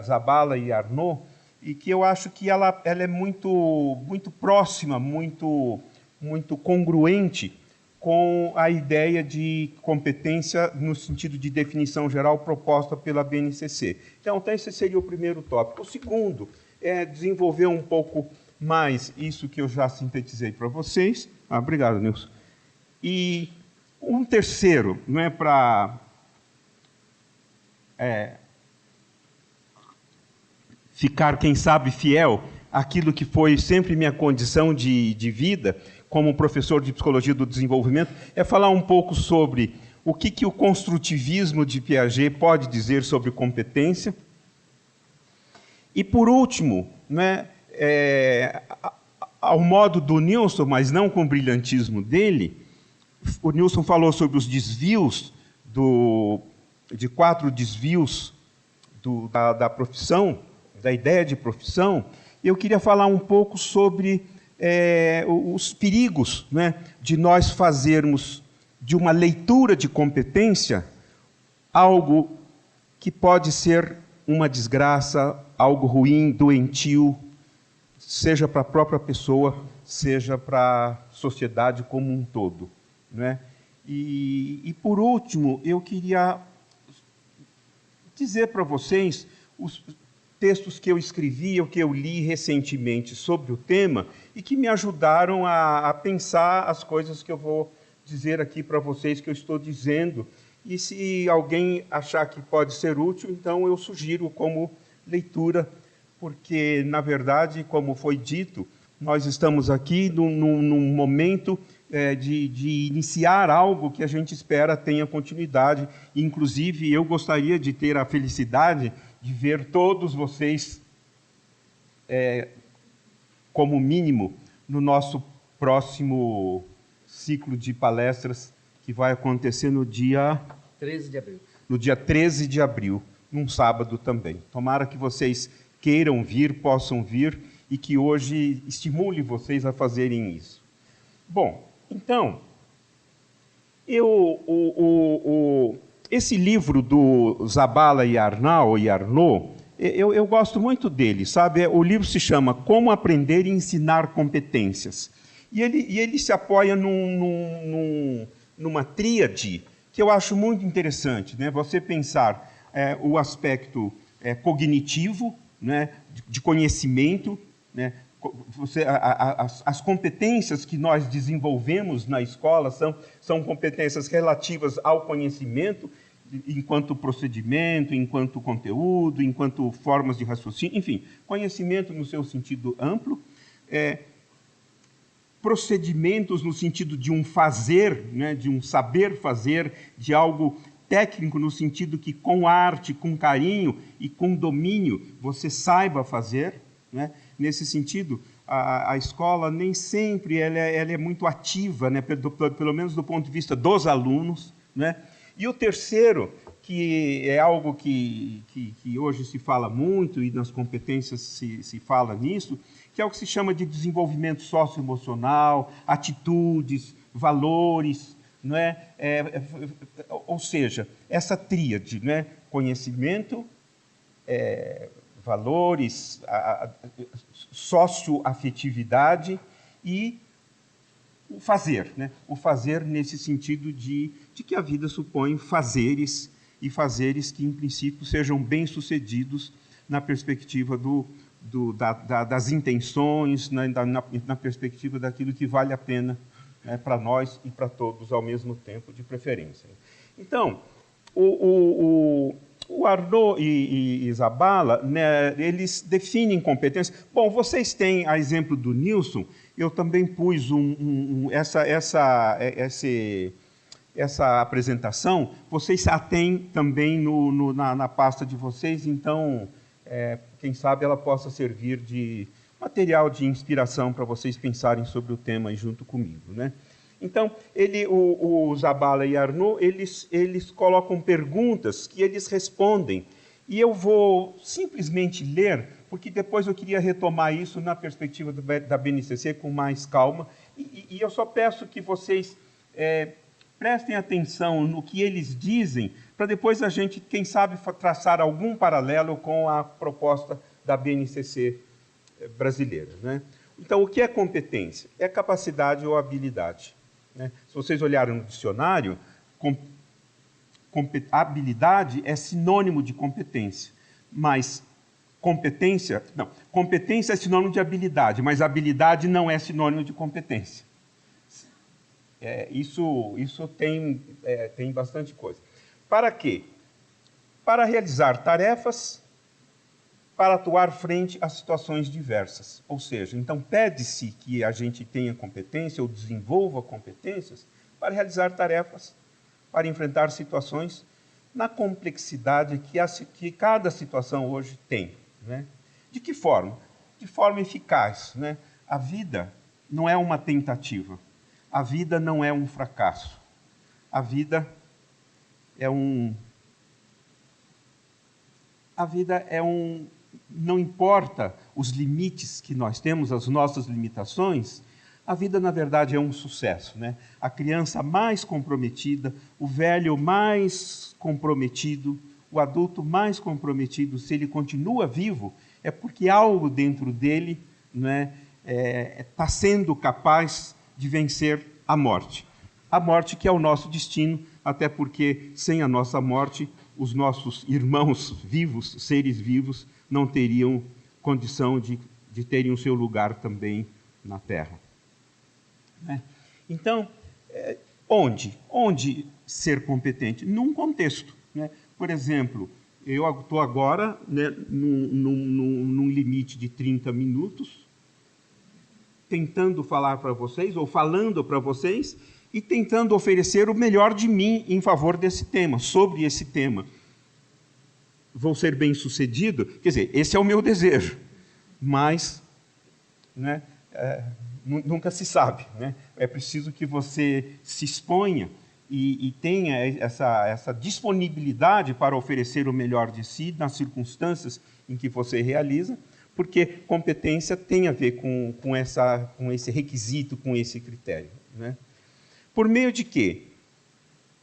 Zabala e Arnaud, e que eu acho que ela é muito próxima, muito congruente com a ideia de competência no sentido de definição geral proposta pela BNCC. Então, esse seria o primeiro tópico. O segundo é desenvolver um pouco mais isso que eu já sintetizei para vocês. Obrigado, Nilson. E um terceiro, não é para ficar, quem sabe, fiel àquilo que foi sempre minha condição de vida, como professor de Psicologia do Desenvolvimento, é falar um pouco sobre o que o construtivismo de Piaget pode dizer sobre competência, E, por último, né, ao modo do Nilson, mas não com o brilhantismo dele, o Nilson falou sobre os desvios, de 4 desvios da profissão, da ideia de profissão. Eu queria falar um pouco sobre os perigos, né, de nós fazermos de uma leitura de competência algo que pode ser uma desgraça, algo ruim, doentio, seja para a própria pessoa, seja para a sociedade como um todo, né? E por último, eu queria dizer para vocês os textos que eu escrevi, ou que eu li recentemente sobre o tema, e que me ajudaram a pensar as coisas que eu vou dizer aqui para vocês, que eu estou dizendo. E se alguém achar que pode ser útil, então eu sugiro como leitura, porque, na verdade, como foi dito, nós estamos aqui num momento de iniciar algo que a gente espera tenha continuidade. Inclusive, eu gostaria de ter a felicidade de ver todos vocês, como mínimo, no nosso próximo ciclo de palestras, que vai acontecer no dia 13 de abril. No dia 13 de abril, num sábado também. Tomara que vocês queiram vir, possam vir, e que hoje estimule vocês a fazerem isso. Bom, então, esse livro do Zabala e Arnaud, eu gosto muito dele, sabe? O livro se chama Como Aprender e Ensinar Competências. E ele se apoia numa tríade que eu acho muito interessante, né? Você pensar o aspecto cognitivo, né? De conhecimento, né? As competências que nós desenvolvemos na escola são competências relativas ao conhecimento, enquanto procedimento, enquanto conteúdo, enquanto formas de raciocínio, enfim, conhecimento no seu sentido amplo, procedimentos no sentido de um fazer, né, de um saber fazer, de algo técnico no sentido que com arte, com carinho e com domínio você saiba fazer, né? Nesse sentido, a escola nem sempre ela é muito ativa, né, pelo menos do ponto de vista dos alunos, né? E o terceiro, que é algo que hoje se fala muito, e nas competências se fala nisso, que é o que se chama de desenvolvimento socioemocional, atitudes, valores, não é? Ou seja, essa tríade, né? Conhecimento, valores, socioafetividade e o fazer, né? O fazer nesse sentido de que a vida supõe fazeres, e fazeres que, em princípio, sejam bem-sucedidos na perspectiva das intenções, na perspectiva daquilo que vale a pena, né, para nós e para todos ao mesmo tempo, de preferência. Então, o Arnaud e Zabala, né, eles definem competência. Bom, vocês têm, a exemplo do Nilson, eu também pus essa apresentação, vocês a têm também na pasta de vocês, então, quem sabe ela possa servir de material de inspiração para vocês pensarem sobre o tema aí junto comigo, né? Então, o Zabala e Arnaud, eles colocam perguntas que eles respondem, e eu vou simplesmente ler, porque depois eu queria retomar isso na perspectiva da BNCC com mais calma, e eu só peço que vocês prestem atenção no que eles dizem, para depois a gente, quem sabe, traçar algum paralelo com a proposta da BNCC brasileira, né? Então, o que é competência? É capacidade ou habilidade, né? Se vocês olharem no dicionário, habilidade é sinônimo de competência, mas competência é sinônimo de habilidade, mas habilidade não é sinônimo de competência. Isso tem bastante coisa. Para quê? Para realizar tarefas, para atuar frente a situações diversas. Ou seja, então pede-se que a gente tenha competência ou desenvolva competências para realizar tarefas, para enfrentar situações na complexidade que cada situação hoje tem, né? De que forma? De forma eficaz, né? A vida não é uma tentativa. A vida não é um fracasso. A vida é um... A vida é um... Não importa os limites que nós temos, as nossas limitações, a vida, na verdade, é um sucesso, né? A criança mais comprometida, o velho mais comprometido, o adulto mais comprometido, se ele continua vivo, é porque algo dentro dele, né, está sendo capaz de vencer a morte. A morte que é o nosso destino, até porque, sem a nossa morte, os nossos irmãos vivos, seres vivos, não teriam condição de terem o seu lugar também na Terra. Então, onde ser competente? Num contexto, né? Por exemplo, eu estou agora, né, num limite de 30 minutos, tentando falar para vocês, ou falando para vocês, e tentando oferecer o melhor de mim em favor desse tema, sobre esse tema. Vou ser bem-sucedido? Quer dizer, esse é o meu desejo, mas, né, nunca se sabe, né? É preciso que você se exponha e tenha essa disponibilidade para oferecer o melhor de si nas circunstâncias em que você realiza, porque competência tem a ver com esse requisito, com esse critério, né? Por meio de quê?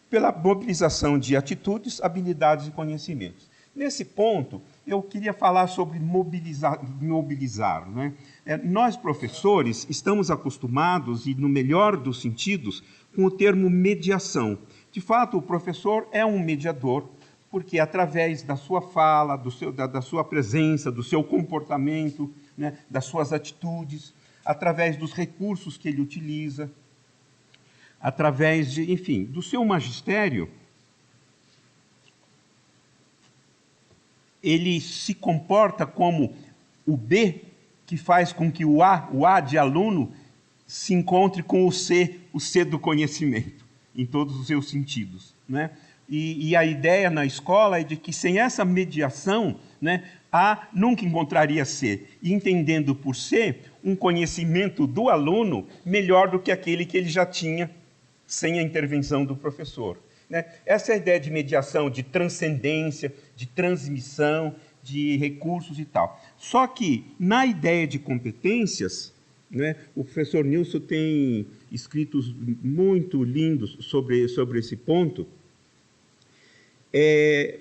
Pela mobilização de atitudes, habilidades e conhecimentos. Nesse ponto, eu queria falar sobre mobilizar, né? Nós, professores, estamos acostumados, e no melhor dos sentidos, com o termo mediação. De fato, o professor é um mediador, porque através da sua fala, da sua presença, do seu comportamento, né, das suas atitudes, através dos recursos que ele utiliza, através de, enfim, do seu magistério, ele se comporta como o B, que faz com que o A de aluno, se encontre com o C do conhecimento, em todos os seus sentidos, né? E a ideia na escola é de que, sem essa mediação, né, A nunca encontraria C, e entendendo por C um conhecimento do aluno melhor do que aquele que ele já tinha sem a intervenção do professor, né? Essa é a ideia de mediação, de transcendência, de transmissão, de recursos e tal. Só que, na ideia de competências, né, o professor Nilson tem escritos muito lindos sobre esse ponto. É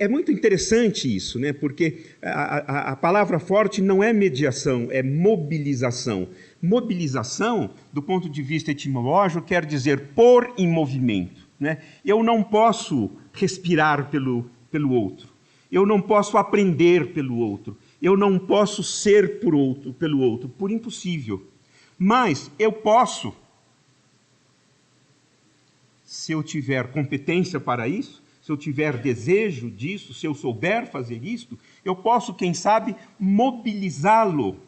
muito interessante isso, né, porque a palavra forte não é mediação, é mobilização. Mobilização, do ponto de vista etimológico, quer dizer pôr em movimento, né? Eu não posso respirar pelo outro, eu não posso aprender pelo outro, eu não posso ser pelo outro, por impossível. Mas eu posso, se eu tiver competência para isso, se eu tiver desejo disso, se eu souber fazer isto, eu posso, quem sabe, mobilizá-lo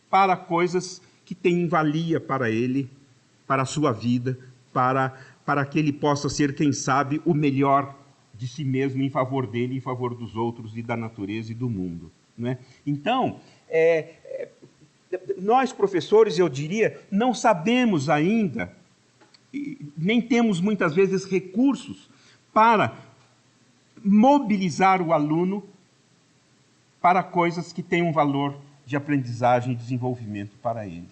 para coisas que têm valia para ele, para a sua vida, para que ele possa ser, quem sabe, o melhor de si mesmo em favor dele, em favor dos outros e da natureza e do mundo, né? Então, nós, professores, eu diria, não sabemos ainda, nem temos muitas vezes recursos para mobilizar o aluno para coisas que têm um valor de aprendizagem e desenvolvimento para ele.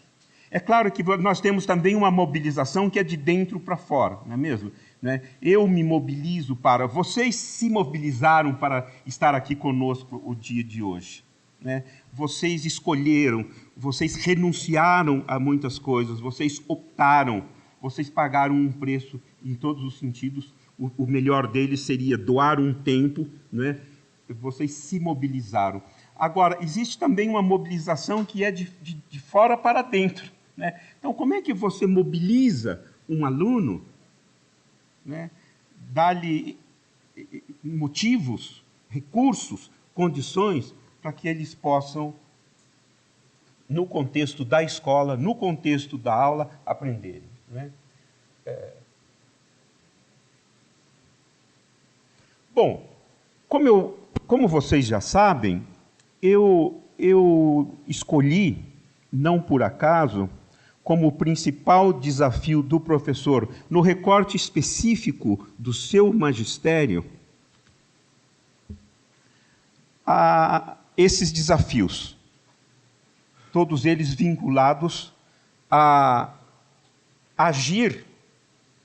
É claro que nós temos também uma mobilização que é de dentro para fora, não é mesmo? Né? Eu me mobilizo para... Vocês se mobilizaram para estar aqui conosco o dia de hoje, né? Vocês escolheram, vocês renunciaram a muitas coisas, vocês optaram, vocês pagaram um preço em todos os sentidos. O melhor deles seria doar um tempo, né? Vocês se mobilizaram. Agora, existe também uma mobilização que é de fora para dentro, né? Então, como é que você mobiliza um aluno, né? Dá-lhe motivos, recursos, condições para que eles possam, no contexto da escola, no contexto da aula, aprenderem, né? Bom, como eu como vocês já sabem, eu escolhi, não por acaso, como principal desafio do professor, no recorte específico do seu magistério, esses desafios, todos eles vinculados a agir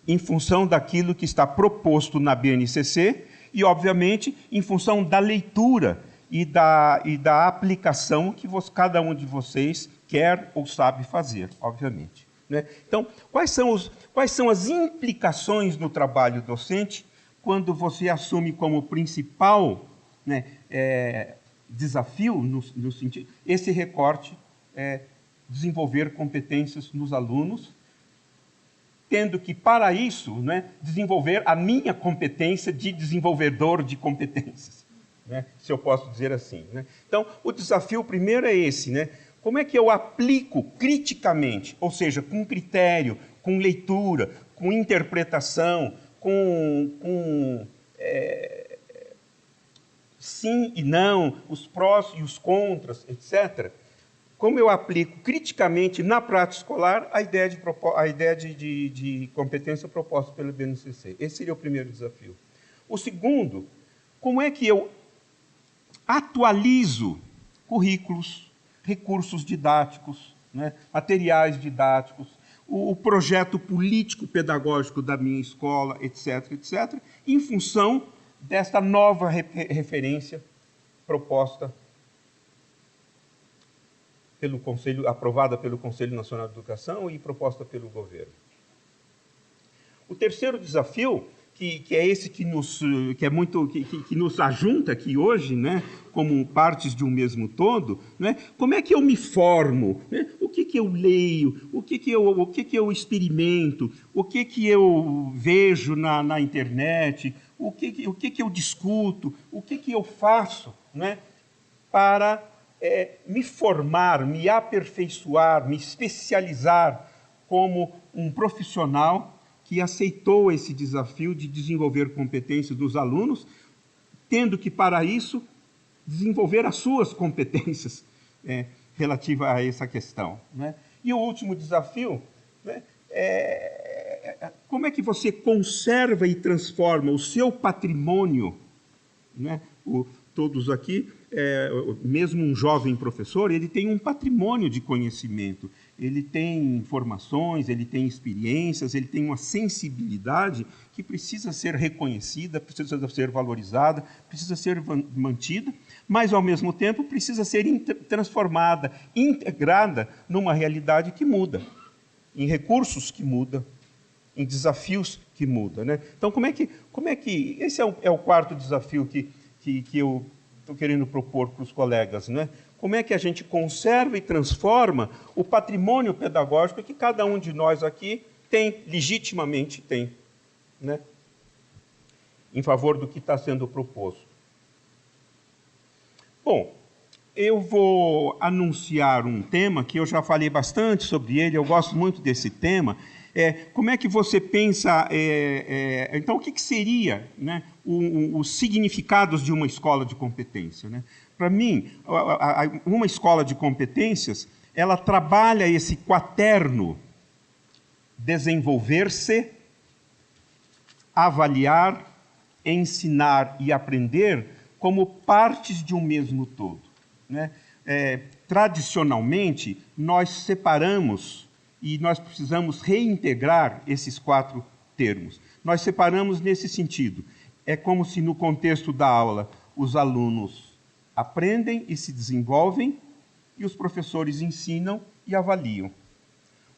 em função daquilo que está proposto na BNCC e, obviamente, em função da leitura e da aplicação que cada um de vocês quer ou sabe fazer, obviamente, né? Então, quais são as implicações no trabalho docente quando você assume como principal, né, desafio, no sentido, esse recorte, desenvolver competências nos alunos, tendo que, para isso, né, desenvolver a minha competência de desenvolvedor de competências, né, se eu posso dizer assim, né? Então, o desafio primeiro é esse, né? Como é que eu aplico criticamente, ou seja, com critério, com leitura, com interpretação, com sim e não, os prós e os contras, etc., como eu aplico criticamente na prática escolar a ideia de competência proposta pelo BNCC? Esse seria o primeiro desafio. O segundo, como é que eu atualizo currículos, recursos didáticos, né, materiais didáticos, o projeto político-pedagógico da minha escola, etc., etc., em função desta nova referência proposta pelo Conselho, aprovada pelo Conselho Nacional de Educação e proposta pelo governo. O terceiro desafio, que é esse que nos ajunta aqui hoje, né, como partes de um mesmo todo, né, como é que eu me formo, né, o que eu leio, o que eu experimento, o que eu vejo na internet, o que eu discuto, o que eu faço, né, para me formar, me aperfeiçoar, me especializar como um profissional que aceitou esse desafio de desenvolver competências dos alunos, tendo que, para isso, desenvolver as suas competências relativas a essa questão, né? E o último desafio, né, como é que você conserva e transforma o seu patrimônio, né? Todos aqui, mesmo um jovem professor, ele tem um patrimônio de conhecimento, ele tem informações, ele tem experiências, ele tem uma sensibilidade que precisa ser reconhecida, precisa ser valorizada, precisa ser mantida, mas, ao mesmo tempo, precisa ser transformada, integrada numa realidade que muda, em recursos que mudam, em desafios que mudam, né? Então, como é que esse é o quarto desafio que eu estou querendo propor para os colegas, né? Como é que a gente conserva e transforma o patrimônio pedagógico que cada um de nós aqui legitimamente tem, né, em favor do que está sendo proposto. Bom, eu vou anunciar um tema que eu já falei bastante sobre ele, eu gosto muito desse tema. Como é que você pensa, então, o que seria, né, os significados de uma escola de competência, né? Para mim, uma escola de competências, ela trabalha esse quaterno: desenvolver-se, avaliar, ensinar e aprender como partes de um mesmo todo, né? Tradicionalmente, nós separamos, e nós precisamos reintegrar esses quatro termos. Nós separamos nesse sentido. É como se, no contexto da aula, os alunos aprendem e se desenvolvem, e os professores ensinam e avaliam.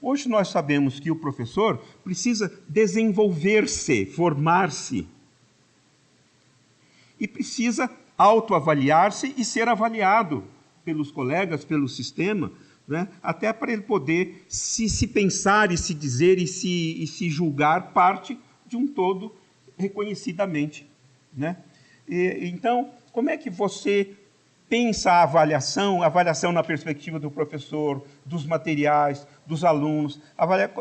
Hoje nós sabemos que o professor precisa desenvolver-se, formar-se, e precisa autoavaliar-se e ser avaliado pelos colegas, pelo sistema, né? Até para ele poder se pensar e se dizer e se julgar parte de um todo reconhecidamente, né? Então, como é que você pensa a avaliação na perspectiva do professor, dos materiais, dos alunos,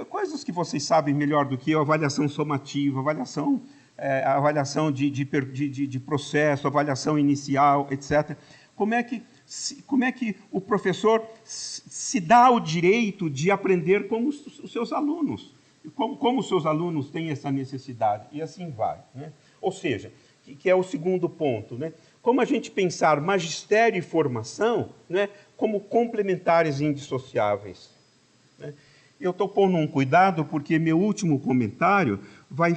coisas que vocês sabem melhor do que eu, avaliação somativa, avaliação avaliação de processo, avaliação inicial, etc. Como é que o professor se dá o direito de aprender como os seus alunos? Como os seus alunos têm essa necessidade? E assim vai, né? Ou seja, que é o segundo ponto, né? Como a gente pensar magistério e formação, né, como complementares e indissociáveis, né? Eu estou pondo um cuidado porque meu último comentário vai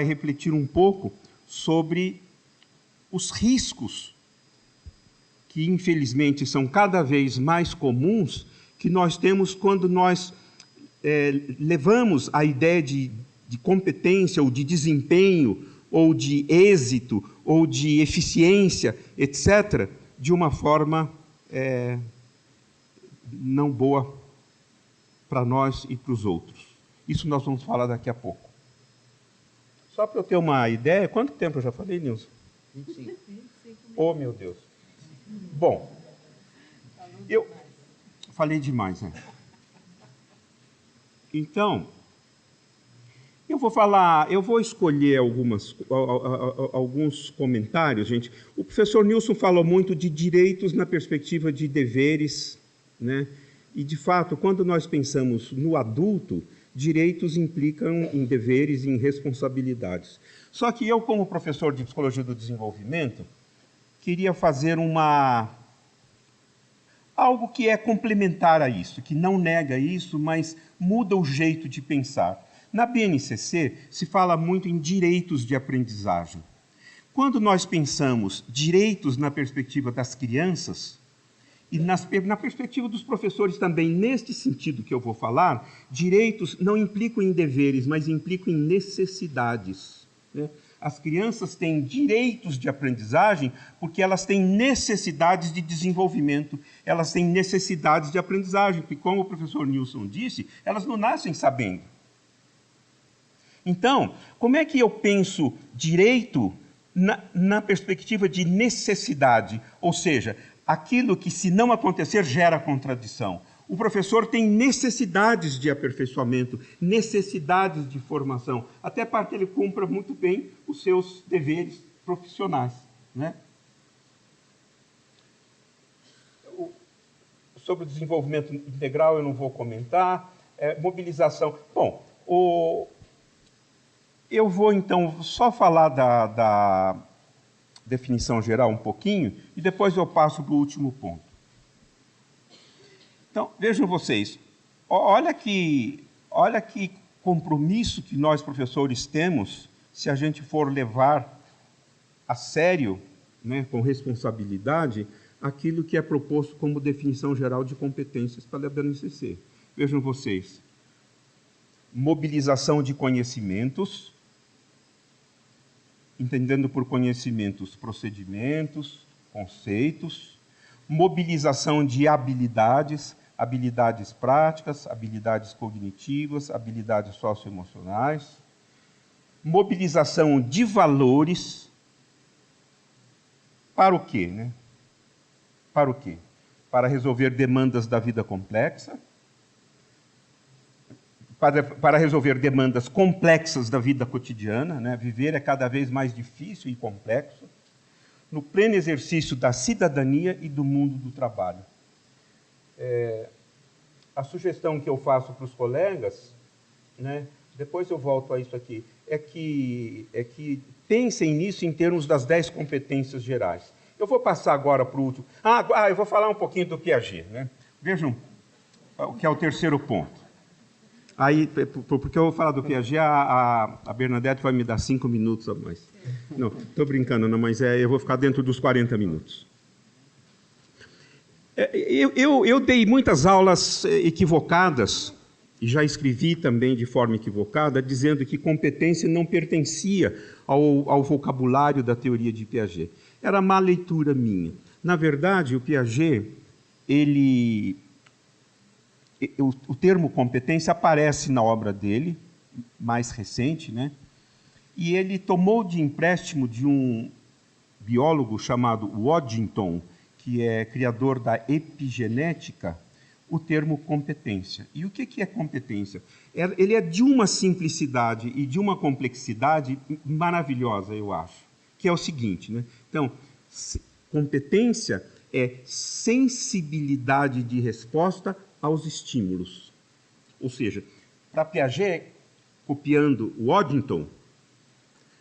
refletir um pouco sobre os riscos que, infelizmente, são cada vez mais comuns, que nós temos quando nós levamos a ideia de competência, ou de desempenho, ou de êxito, ou de eficiência, etc., de uma forma não boa para nós e para os outros. Isso nós vamos falar daqui a pouco. Só para eu ter uma ideia, quanto tempo eu já falei, Nilson? 25. Oh, meu Deus. Bom, eu falei demais, né? Então, eu vou escolher alguns comentários, gente. O professor Nilson falou muito de direitos na perspectiva de deveres, né? E, de fato, quando nós pensamos no adulto, direitos implicam em deveres e em responsabilidades. Só que eu, como professor de Psicologia do Desenvolvimento, queria fazer algo que é complementar a isso, que não nega isso, mas muda o jeito de pensar. Na BNCC, se fala muito em direitos de aprendizagem. Quando nós pensamos direitos na perspectiva das crianças, e na perspectiva dos professores também, neste sentido que eu vou falar, direitos não implicam em deveres, mas implicam em necessidades, né? As crianças têm direitos de aprendizagem porque elas têm necessidades de desenvolvimento, elas têm necessidades de aprendizagem, porque, como o professor Nilson disse, elas não nascem sabendo. Então, como é que eu penso direito na perspectiva de necessidade? Ou seja, aquilo que, se não acontecer, gera contradição. O professor tem necessidades de aperfeiçoamento, necessidades de formação, até para que ele cumpra muito bem os seus deveres profissionais, né? Sobre o desenvolvimento integral eu não vou comentar. Mobilização. Bom, eu vou, então, só falar da definição geral um pouquinho, e depois eu passo para o último ponto. Então, vejam vocês, olha que compromisso que nós, professores, temos se a gente for levar a sério, né, com responsabilidade, aquilo que é proposto como definição geral de competências para a BNCC. Vejam vocês, mobilização de conhecimentos, entendendo por conhecimentos procedimentos, conceitos, mobilização de habilidades, habilidades práticas, habilidades cognitivas, habilidades socioemocionais, mobilização de valores, para o quê, né? Para o quê? Para resolver demandas da vida complexa, para resolver demandas complexas da vida cotidiana, né? Viver é cada vez mais difícil e complexo, no pleno exercício da cidadania e do mundo do trabalho. A sugestão que eu faço para os colegas, né, depois eu volto a isso aqui, é que pensem nisso em termos das 10 competências gerais. Eu vou passar agora para o último. Eu vou falar um pouquinho do Piaget, né? Vejam o que é o terceiro ponto. Aí, porque eu vou falar do Piaget, a Bernadette vai me dar 5 minutos a mais. Não, estou brincando, não, mas eu vou ficar dentro dos 40 minutos. Eu dei muitas aulas equivocadas, e já escrevi também de forma equivocada, dizendo que competência não pertencia ao vocabulário da teoria de Piaget. Era má leitura minha. Na verdade, o Piaget, o termo competência aparece na obra dele, mais recente, né? E ele tomou de empréstimo de um biólogo chamado Waddington, que é criador da epigenética, o termo competência. E o que é competência? Ele é de uma simplicidade e de uma complexidade maravilhosa, eu acho, que é o seguinte, né? Então, competência é sensibilidade de resposta aos estímulos. Ou seja, para Piaget, copiando o Waddington,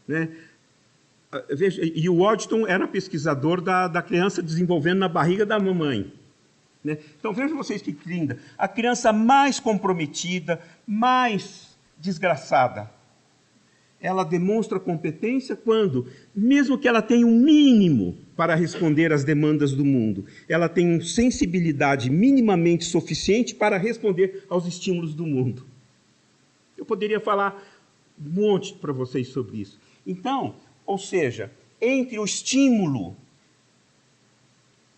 né? Veja, e o Waddington era pesquisador da criança desenvolvendo na barriga da mamãe. Né? Então vejam vocês que linda. A criança mais comprometida, mais desgraçada, ela demonstra competência quando, mesmo que ela tenha um mínimo para responder às demandas do mundo, ela tem uma sensibilidade minimamente suficiente para responder aos estímulos do mundo. Eu poderia falar um monte para vocês sobre isso. Então, ou seja, entre o estímulo,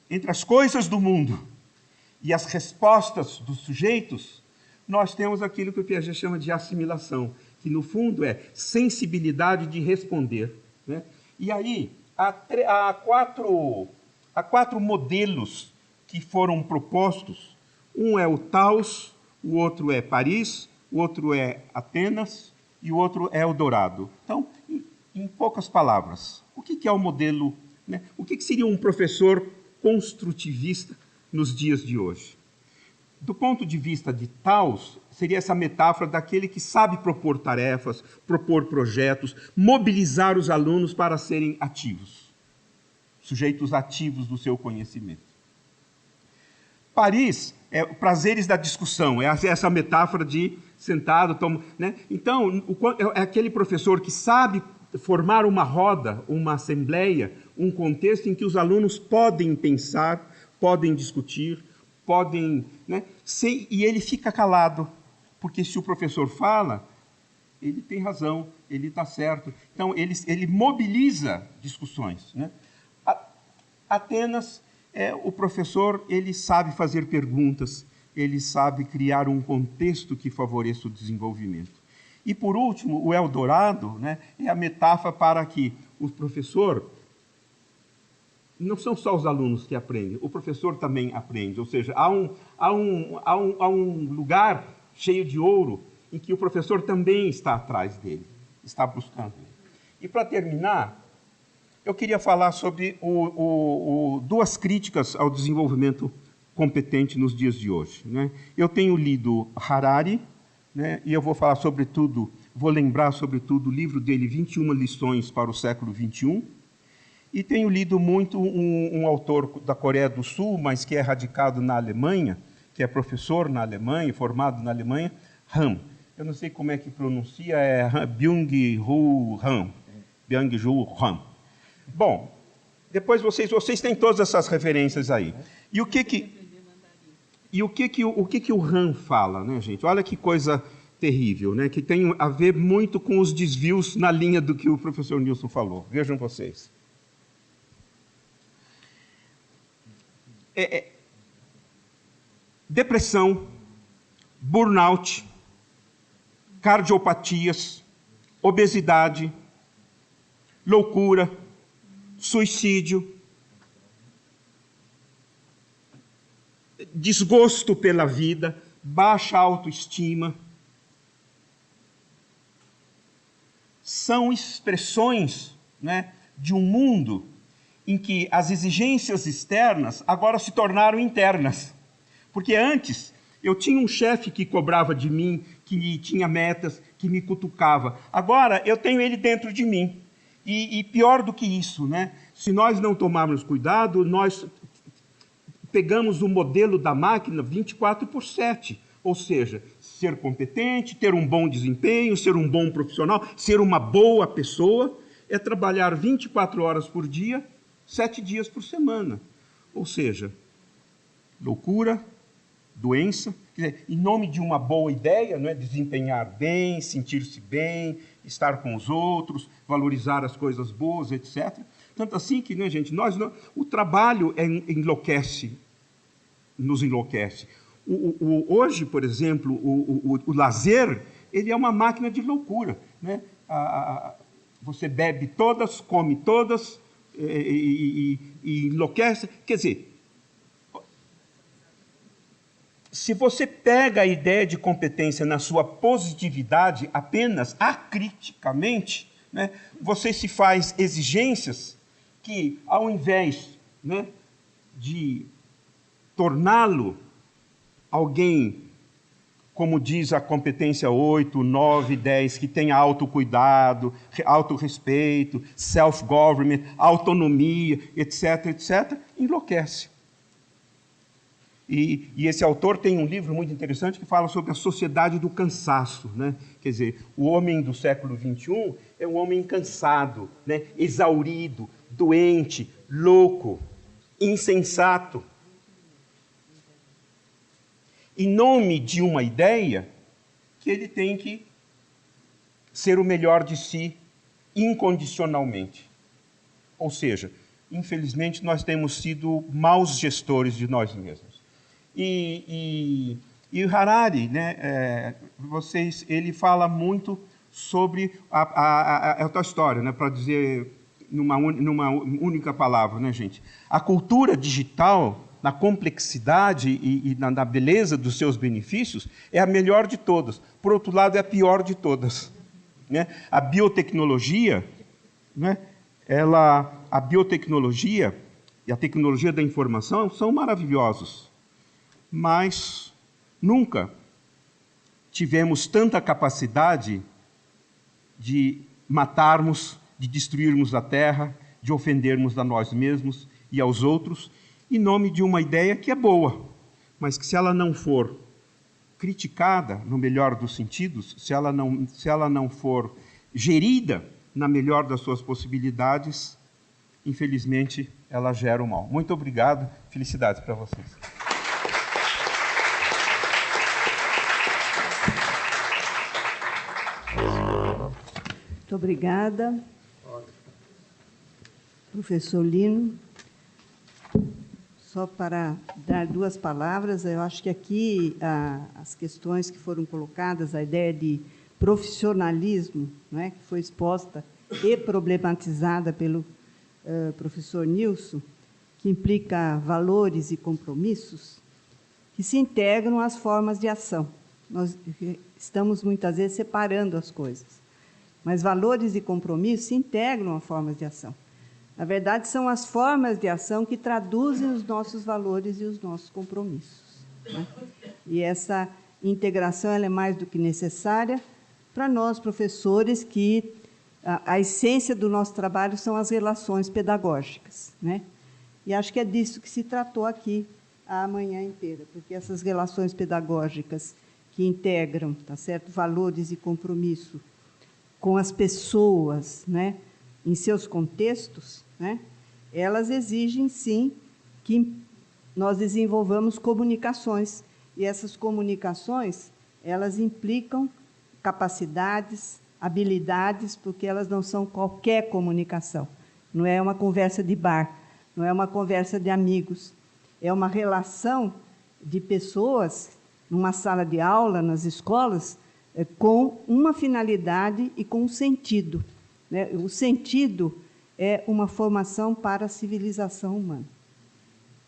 entre as coisas do mundo e as respostas dos sujeitos, nós temos aquilo que o Piaget chama de assimilação, que no fundo é sensibilidade de responder. Né? E aí, há quatro modelos que foram propostos. Um é o Taos, o outro é Paris, o outro é Atenas e o outro é Eldorado. Então, em poucas palavras, o que é o modelo, né? O que seria um professor construtivista nos dias de hoje? Do ponto de vista de Taos, seria essa metáfora daquele que sabe propor tarefas, propor projetos, mobilizar os alunos para serem ativos, sujeitos ativos do seu conhecimento. Paris é prazeres da discussão, é essa metáfora de sentado, né? Então, é aquele professor que sabe formar uma roda, uma assembleia, um contexto em que os alunos podem pensar, podem discutir, podem... Né? E ele fica calado, porque se o professor fala, ele tem razão, ele está certo. Então, ele mobiliza discussões. Né? Atenas, o professor, ele sabe fazer perguntas, ele sabe criar um contexto que favoreça o desenvolvimento. E, por último, o Eldorado, né, é a metáfora para que o professor... Não são só os alunos que aprendem, o professor também aprende. Ou seja, há um lugar cheio de ouro em que o professor também está atrás dele, está buscando ele. E, para terminar, eu queria falar sobre duas críticas ao desenvolvimento competente nos dias de hoje. Né? Eu tenho lido Harari, né, e eu vou falar sobretudo, vou lembrar sobretudo o livro dele, 21 lições para o século XXI, e tenho lido muito um autor da Coreia do Sul, mas que é radicado na Alemanha, que é professor na Alemanha, formado na Alemanha, Han. Eu não sei como é que pronuncia, é Byung-Chul Han. Byung-Chul Han. Bom, depois vocês têm todas essas referências aí. E o que o Han fala, né, gente? Olha que coisa terrível, né? Que tem a ver muito com os desvios na linha do que o professor Nilson falou. Vejam vocês. Depressão, burnout, cardiopatias, obesidade, loucura, suicídio, desgosto pela vida, baixa autoestima, são expressões, né, de um mundo em que as exigências externas agora se tornaram internas. Porque antes eu tinha um chefe que cobrava de mim, que tinha metas, que me cutucava. Agora eu tenho ele dentro de mim. E pior do que isso, né? Se nós não tomarmos cuidado, nós pegamos o modelo da máquina 24/7. Ou seja, ser competente, ter um bom desempenho, ser um bom profissional, ser uma boa pessoa, é trabalhar 24 horas por dia, 7 dias por semana. Ou seja, loucura, doença, quer dizer, em nome de uma boa ideia, não é? Desempenhar bem, sentir-se bem, estar com os outros, valorizar as coisas boas, etc. Tanto assim que, né, gente, o trabalho nos enlouquece. Hoje, por exemplo, o lazer, ele é uma máquina de loucura. Né? Você bebe todas, come todas, e enlouquece. Quer dizer, se você pega a ideia de competência na sua positividade apenas acriticamente, né, você se faz exigências que, ao invés, né, de torná-lo alguém, como diz a competência 8, 9, 10, que tem autocuidado, autorrespeito, self-government, autonomia, etc., etc., enlouquece. E esse autor tem um livro muito interessante que fala sobre a sociedade do cansaço, né? Quer dizer, o homem do século XXI é um homem cansado, né? Exaurido, doente, louco, insensato. Em nome de uma ideia que ele tem que ser o melhor de si incondicionalmente. Ou seja, infelizmente nós temos sido maus gestores de nós mesmos. E o Harari, né, ele fala muito sobre a tua história, né, para dizer numa única palavra, né, gente? A cultura digital, na complexidade e na beleza dos seus benefícios, é a melhor de todas. Por outro lado, é a pior de todas, né? A biotecnologia, né, a biotecnologia e a tecnologia da informação são maravilhosos, mas nunca tivemos tanta capacidade de matarmos, de destruirmos a terra, de ofendermos a nós mesmos e aos outros, em nome de uma ideia que é boa, mas que, se ela não for criticada, no melhor dos sentidos, se ela não for gerida na melhor das suas possibilidades, infelizmente, ela gera o mal. Muito obrigado, felicidades para vocês. Muito obrigada, professor Lino. Só para dar duas palavras, eu acho que aqui as questões que foram colocadas, a ideia de profissionalismo, né, que foi exposta e problematizada pelo professor Nilson, que implica valores e compromissos, que se integram às formas de ação. Nós estamos, muitas vezes, separando as coisas. Mas valores e compromissos se integram a formas de ação. Na verdade, são as formas de ação que traduzem os nossos valores e os nossos compromissos, né? E essa integração ela é mais do que necessária para nós, professores, que a essência do nosso trabalho são as relações pedagógicas, né? E acho que é disso que se tratou aqui a manhã inteira, porque essas relações pedagógicas que integram, tá certo, valores e compromisso com as pessoas, né, em seus contextos, né, elas exigem, sim, que nós desenvolvamos comunicações. E essas comunicações, elas implicam capacidades, habilidades, porque elas não são qualquer comunicação. Não é uma conversa de bar, não é uma conversa de amigos. É uma relação de pessoas numa sala de aula, nas escolas, com uma finalidade e com um sentido, né? O sentido é uma formação para a civilização humana.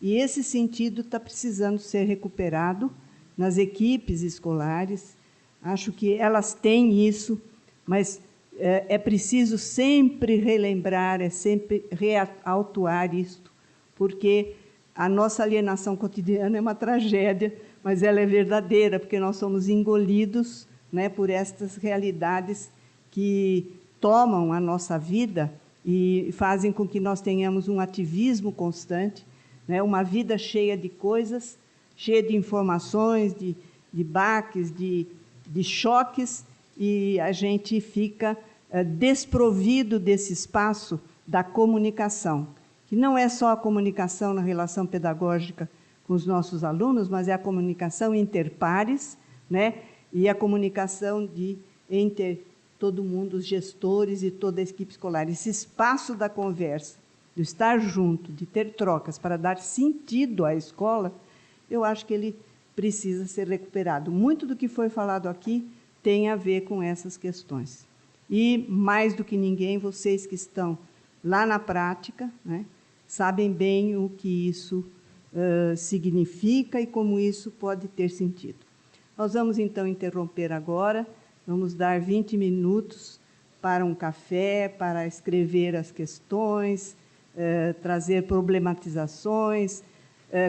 E esse sentido está precisando ser recuperado nas equipes escolares. Acho que elas têm isso, mas é preciso sempre relembrar, sempre reautuar isto, porque a nossa alienação cotidiana é uma tragédia, mas ela é verdadeira, porque nós somos engolidos, né, por estas realidades que tomam a nossa vida e fazem com que nós tenhamos um ativismo constante, né, uma vida cheia de coisas, cheia de informações, de baques, de choques, e a gente fica desprovido desse espaço da comunicação, que não é só a comunicação na relação pedagógica com os nossos alunos, mas é a comunicação interpares, né, e a comunicação entre todo mundo, os gestores e toda a equipe escolar. Esse espaço da conversa, de estar junto, de ter trocas para dar sentido à escola, eu acho que ele precisa ser recuperado. Muito do que foi falado aqui tem a ver com essas questões. E, mais do que ninguém, vocês que estão lá na prática, né, sabem bem o que isso significa e como isso pode ter sentido. Nós vamos, então, interromper agora, vamos dar 20 minutos para um café, para escrever as questões, trazer problematizações,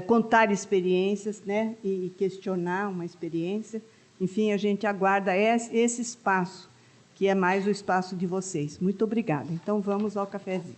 contar experiências, né, e questionar uma experiência. Enfim, a gente aguarda esse espaço, que é mais o espaço de vocês. Muito obrigada. Então, vamos ao cafezinho.